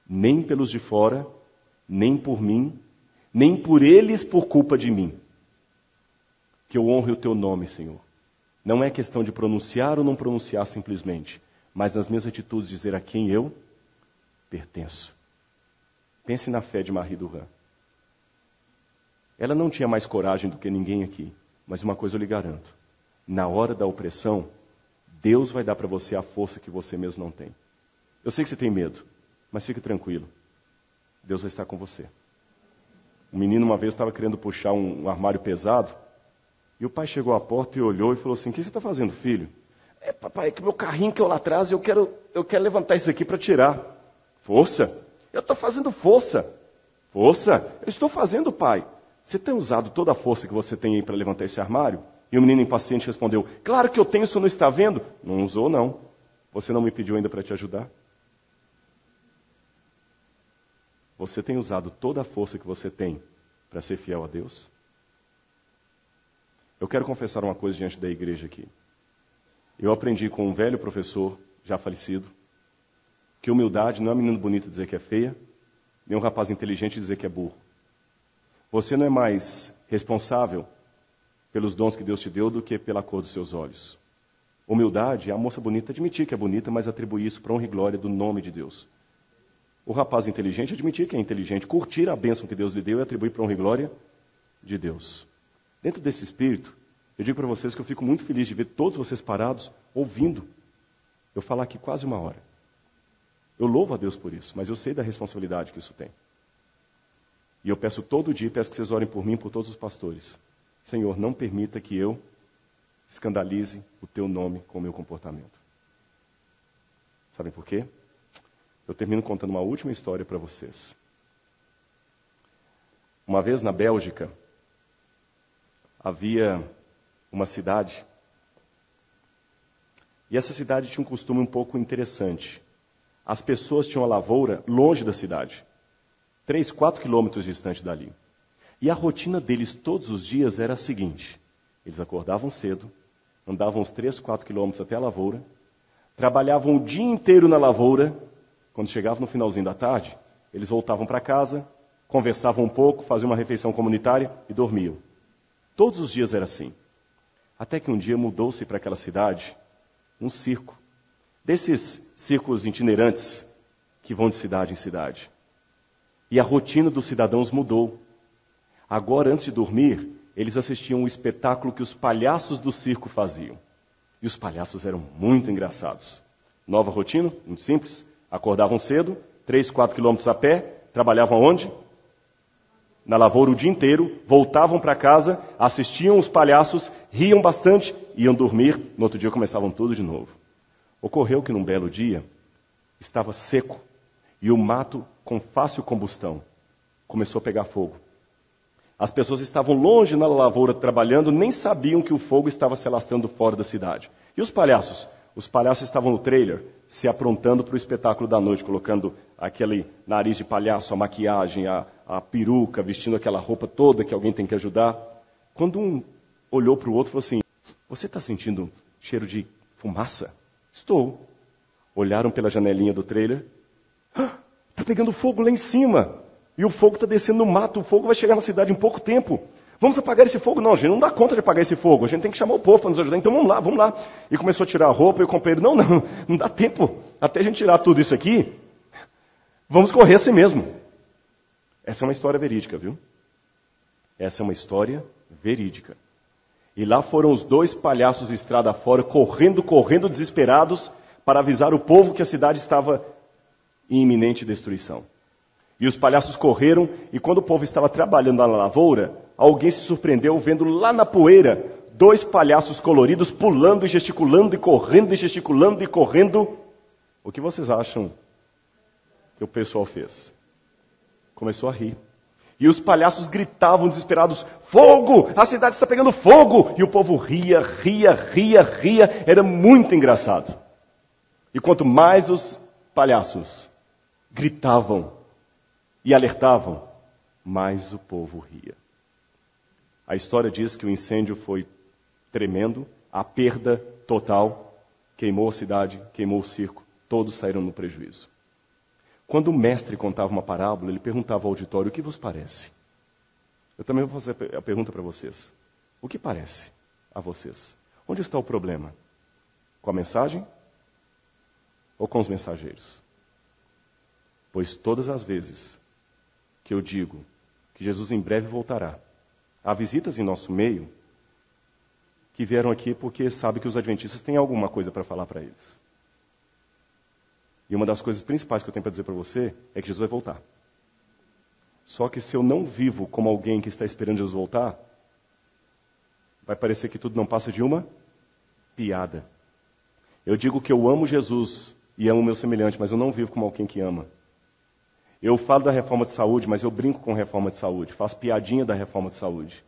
nem pelos de fora, nem por mim, nem por eles por culpa de mim. Que eu honre o teu nome, Senhor. Não é questão de pronunciar ou não pronunciar simplesmente, mas nas minhas atitudes dizer a quem eu pertenço. Pense na fé de Marie Durand. Ela não tinha mais coragem do que ninguém aqui, mas uma coisa eu lhe garanto. Na hora da opressão, Deus vai dar para você a força que você mesmo não tem. Eu sei que você tem medo, mas fique tranquilo. Deus vai estar com você. Um menino uma vez estava querendo puxar um armário pesado, e o pai chegou à porta e olhou e falou assim, o que você está fazendo, filho? É, papai, é que meu carrinho que eu lá atrás, eu quero levantar isso aqui para tirar. Força? Eu estou fazendo força. Força? Eu estou fazendo, pai. Você tem usado toda a força que você tem aí para levantar esse armário? E o menino impaciente respondeu, claro que eu tenho, o senhor não está vendo? Não usou, não. Você não me pediu ainda para te ajudar? Você tem usado toda a força que você tem para ser fiel a Deus? Eu quero confessar uma coisa diante da igreja aqui. Eu aprendi com um velho professor, já falecido, que humildade não é um menino bonito dizer que é feia, nem um rapaz inteligente dizer que é burro. Você não é mais responsável pelos dons que Deus te deu do que pela cor dos seus olhos. Humildade é a moça bonita admitir que é bonita, mas atribuir isso para honra e glória do nome de Deus. O rapaz inteligente admitir que é inteligente, curtir a bênção que Deus lhe deu e atribuir para honra e glória de Deus. Dentro desse espírito, eu digo para vocês que eu fico muito feliz de ver todos vocês parados, ouvindo eu falar aqui quase uma hora. Eu louvo a Deus por isso, mas eu sei da responsabilidade que isso tem. E eu peço todo dia, peço que vocês orem por mim e por todos os pastores. Senhor, não permita que eu escandalize o teu nome com o meu comportamento. Sabem por quê? Eu termino contando uma última história para vocês. Uma vez na Bélgica, havia uma cidade, e essa cidade tinha um costume um pouco interessante. As pessoas tinham a lavoura longe da cidade, 3, 4 quilômetros distante dali. E a rotina deles todos os dias era a seguinte: eles acordavam cedo, andavam uns 3, 4 quilômetros até a lavoura, trabalhavam o dia inteiro na lavoura. Quando chegavam no finalzinho da tarde, eles voltavam para casa, conversavam um pouco, faziam uma refeição comunitária e dormiam. Todos os dias era assim. Até que um dia mudou-se para aquela cidade um circo. Desses circos itinerantes que vão de cidade em cidade. E a rotina dos cidadãos mudou. Agora, antes de dormir, eles assistiam um espetáculo que os palhaços do circo faziam. E os palhaços eram muito engraçados. Nova rotina, muito simples. Acordavam cedo, 3, 4 quilômetros a pé, trabalhavam onde? Na lavoura o dia inteiro, voltavam para casa, assistiam os palhaços, riam bastante, iam dormir, no outro dia começavam tudo de novo. Ocorreu que num belo dia, estava seco, e o mato com fácil combustão começou a pegar fogo. As pessoas estavam longe na lavoura trabalhando, nem sabiam que o fogo estava se alastrando fora da cidade. E os palhaços? Os palhaços estavam no trailer, se aprontando para o espetáculo da noite, colocando aquele nariz de palhaço, a maquiagem, a peruca, vestindo aquela roupa toda que alguém tem que ajudar. Quando um olhou para o outro e falou assim: você está sentindo cheiro de fumaça? Estou. Olharam pela janelinha do trailer. Está pegando fogo lá em cima. E o fogo está descendo no mato, o fogo vai chegar na cidade em pouco tempo. Vamos apagar esse fogo? Não, a gente não dá conta de apagar esse fogo. A gente tem que chamar o povo para nos ajudar. Então vamos lá, vamos lá. E começou a tirar a roupa e o companheiro: não dá tempo. Até a gente tirar tudo isso aqui, vamos correr assim mesmo. Essa é uma história verídica, viu? Essa é uma história verídica. E lá foram os 2 palhaços estrada fora, correndo desesperados, para avisar o povo que a cidade estava em iminente destruição. E os palhaços correram, e quando o povo estava trabalhando lá na lavoura, alguém se surpreendeu vendo lá na poeira 2 palhaços coloridos pulando e gesticulando e correndo e gesticulando e correndo. O que vocês acham que o pessoal fez? Começou a rir. E os palhaços gritavam desesperados: fogo! A cidade está pegando fogo! E o povo ria. Era muito engraçado. E quanto mais os palhaços gritavam e alertavam, mais o povo ria. A história diz que o incêndio foi tremendo, a perda total, queimou a cidade, queimou o circo, todos saíram no prejuízo. Quando o mestre contava uma parábola, ele perguntava ao auditório: o que vos parece? Eu também vou fazer a pergunta para vocês. O que parece a vocês? Onde está o problema? Com a mensagem ou com os mensageiros? Pois todas as vezes que eu digo que Jesus em breve voltará, há visitas em nosso meio que vieram aqui porque sabem que os adventistas têm alguma coisa para falar para eles. E uma das coisas principais que eu tenho para dizer para você é que Jesus vai voltar. Só que se eu não vivo como alguém que está esperando Jesus voltar, vai parecer que tudo não passa de uma piada. Eu digo que eu amo Jesus e amo o meu semelhante, mas eu não vivo como alguém que ama. Eu falo da reforma de saúde, mas eu brinco com reforma de saúde, faço piadinha da reforma de saúde.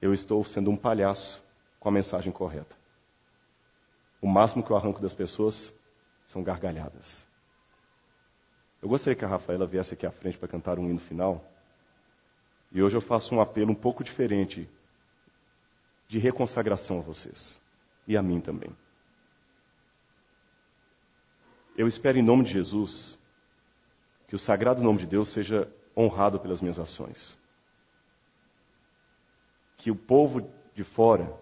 Eu estou sendo um palhaço com a mensagem correta. o máximo que eu arranco das pessoas são gargalhadas. Eu gostaria que a Rafaela viesse aqui à frente para cantar um hino final. E hoje eu faço um apelo um pouco diferente de reconsagração a vocês. E a mim também. Eu espero em nome de Jesus que o sagrado nome de Deus seja honrado pelas minhas ações. Que o povo de fora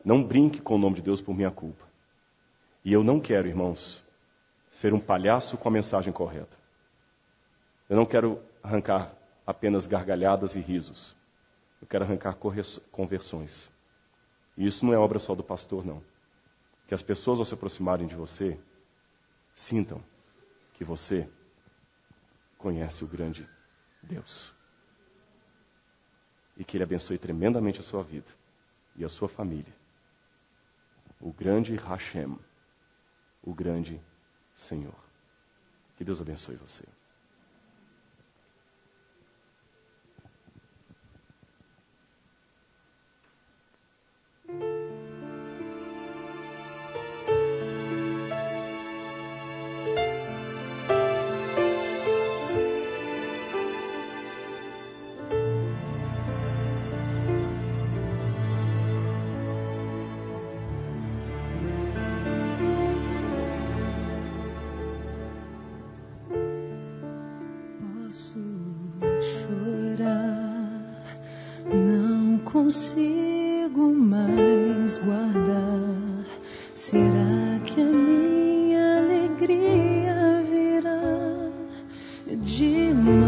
não brinque com o nome de Deus por minha culpa. E eu não quero, irmãos, ser um palhaço com a mensagem correta. Eu não quero arrancar apenas gargalhadas e risos. Eu quero arrancar conversões. E isso não é obra só do pastor, não. Que as pessoas, ao se aproximarem de você, sintam que você conhece o grande Deus. E que Ele abençoe tremendamente a sua vida e a sua família. O grande Hashem, o grande Senhor. Que Deus abençoe você. Consigo mais guardar. Será que a minha alegria virá de manhã?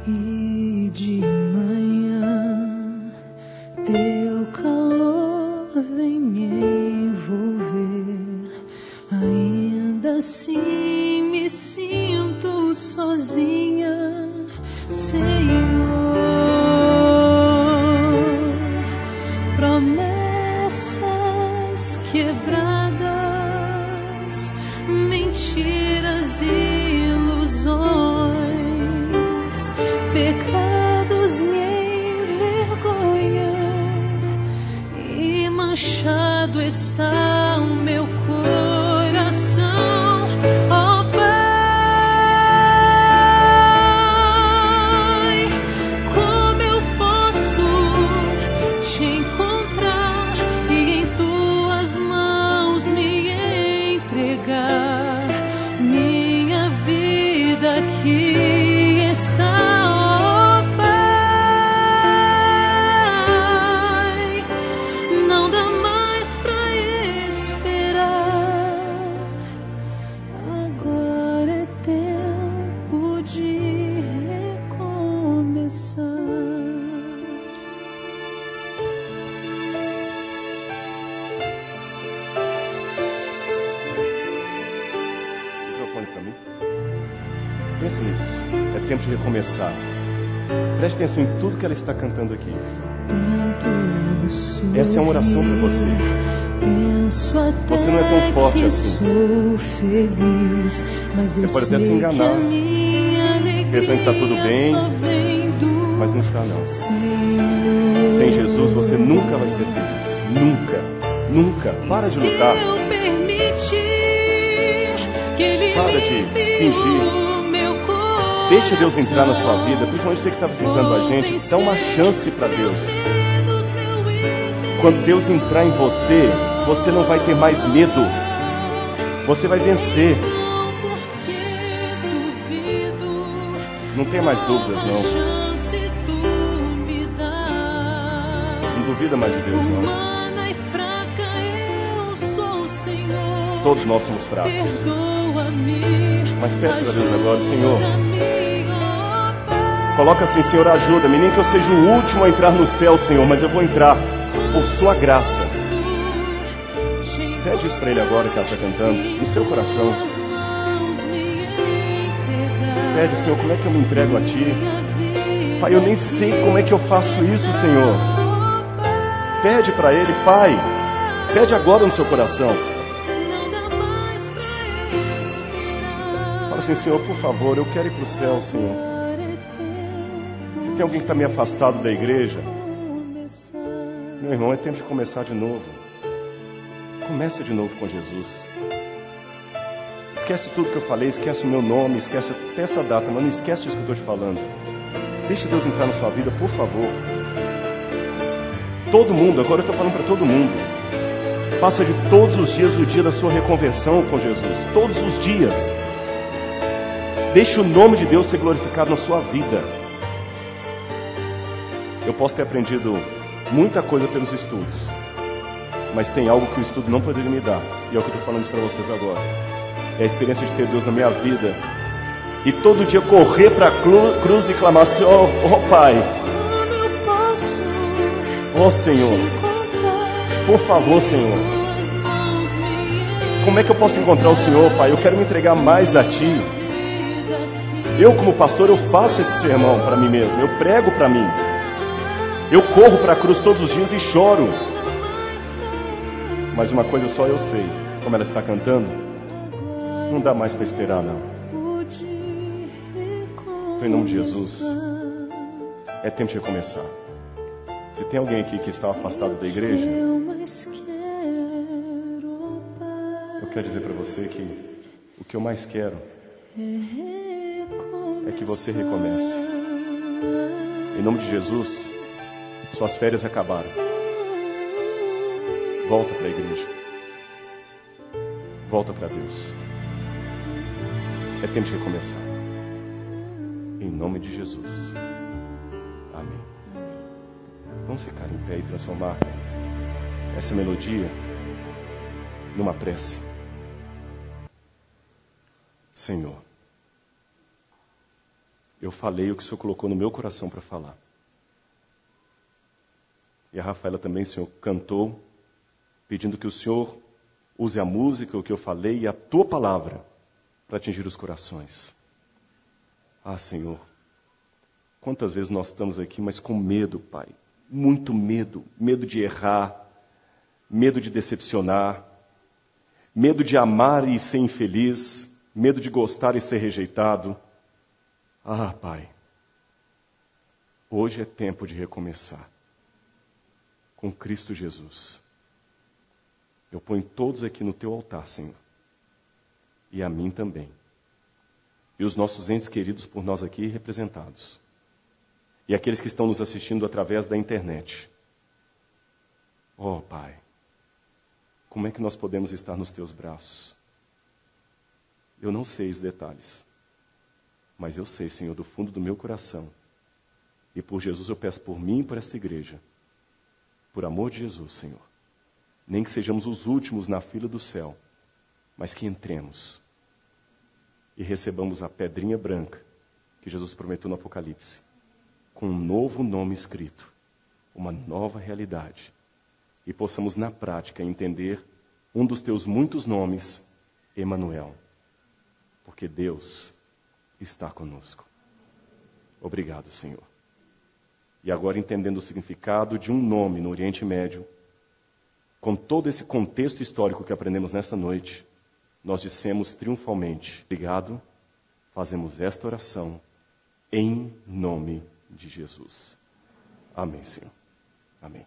E de manhã teu calor vem me envolver. Ainda assim me sinto sozinha, Senhor. Promessas quebradas, mentiras e ilusões, pecados me envergonham e manchado está o meu coração. Minha vida aqui está, ó Pai. Não dá mais pra esperar. Agora é tempo de recomeçar. Para mim. Pensa nisso. É tempo de recomeçar. Preste atenção em tudo que ela está cantando aqui. Essa é uma oração para você. Você não é tão forte assim. Você pode até se enganar, pensando que está tudo bem, mas não está não. Sem Jesus você nunca vai ser feliz. Nunca. Nunca. Para de lutar. Para de fingir. Deixa Deus entrar na sua vida, principalmente você que está visitando a gente. Dá uma chance para Deus. Quando Deus entrar em você, você não vai ter mais medo. Você vai vencer. Não tem mais dúvidas, não. Não duvida mais de Deus, não. Todos nós somos fracos. Mas pede para Deus agora, Senhor. Coloca assim, Senhor, ajuda-me. Nem que eu seja o último a entrar no céu, Senhor, mas eu vou entrar por sua graça. Pede isso para Ele agora que ela está cantando, no seu coração. Pede, Senhor, como é que eu me entrego a Ti? Pai, eu nem sei como é que eu faço isso, Senhor. Pede para Ele, Pai. Pede agora no seu coração. Fala assim, Senhor, por favor, eu quero ir para o céu, Senhor. Se tem alguém que está meio afastado da igreja, Meu irmão, é tempo de começar de novo. Comece de novo com Jesus. Esquece tudo que eu falei, esquece o meu nome, esquece até essa data, mas não esquece disso que eu estou te falando. Deixe Deus entrar na sua vida, por favor. Todo mundo, agora eu estou falando para todo mundo. Faça de todos os dias o dia da sua reconversão com Jesus. Todos os dias. Deixe o nome de Deus ser glorificado na sua vida. Eu posso ter aprendido muita coisa pelos estudos, mas tem algo que o estudo não poderia me dar, e é o que eu estou falando isso para vocês agora. É a experiência de ter Deus na minha vida, e todo dia correr para a cruz e clamar assim: oh Pai, oh Senhor, por favor, Senhor, como é que eu posso encontrar o Senhor, Pai? Eu quero me entregar mais a Ti. Eu, como pastor, eu faço esse sermão para mim mesmo, eu prego para mim. Eu corro para a cruz todos os dias e choro. Mas uma coisa só eu sei, como ela está cantando, não dá mais para esperar, não. Então, em nome de Jesus, é tempo de recomeçar. Se tem alguém aqui que está afastado da igreja, eu quero dizer para você que o que eu mais quero é que você recomece. Em nome de Jesus, suas férias acabaram. Volta para a igreja. Volta para Deus. É tempo de recomeçar. Em nome de Jesus. Amém. Vamos ficar em pé e transformar essa melodia numa prece. Senhor, eu falei o que o Senhor colocou no meu coração para falar. E a Rafaela também, Senhor, cantou, pedindo que o Senhor use a música, o que eu falei e a Tua palavra para atingir os corações. Ah, Senhor, quantas vezes nós estamos aqui, mas com medo, Pai. Muito medo. Medo de errar, medo de decepcionar, medo de amar e ser infeliz, medo de gostar e ser rejeitado. Ah, Pai, hoje é tempo de recomeçar. Com Cristo Jesus. Eu ponho todos aqui no Teu altar, Senhor. E a mim também. E os nossos entes queridos por nós aqui representados. E aqueles que estão nos assistindo através da internet. Oh, Pai, como é que nós podemos estar nos Teus braços? Eu não sei os detalhes. Mas eu sei, Senhor, do fundo do meu coração. E por Jesus eu peço por mim e por esta igreja. Por amor de Jesus, Senhor, nem que sejamos os últimos na fila do céu, mas que entremos e recebamos a pedrinha branca que Jesus prometeu no Apocalipse, com um novo nome escrito, uma nova realidade, e possamos na prática entender um dos Teus muitos nomes, Emanuel, porque Deus está conosco. Obrigado, Senhor. E agora, entendendo o significado de um nome no Oriente Médio, com todo esse contexto histórico que aprendemos nessa noite, nós dissemos triunfalmente: obrigado, fazemos esta oração em nome de Jesus. Amém, Senhor. Amém.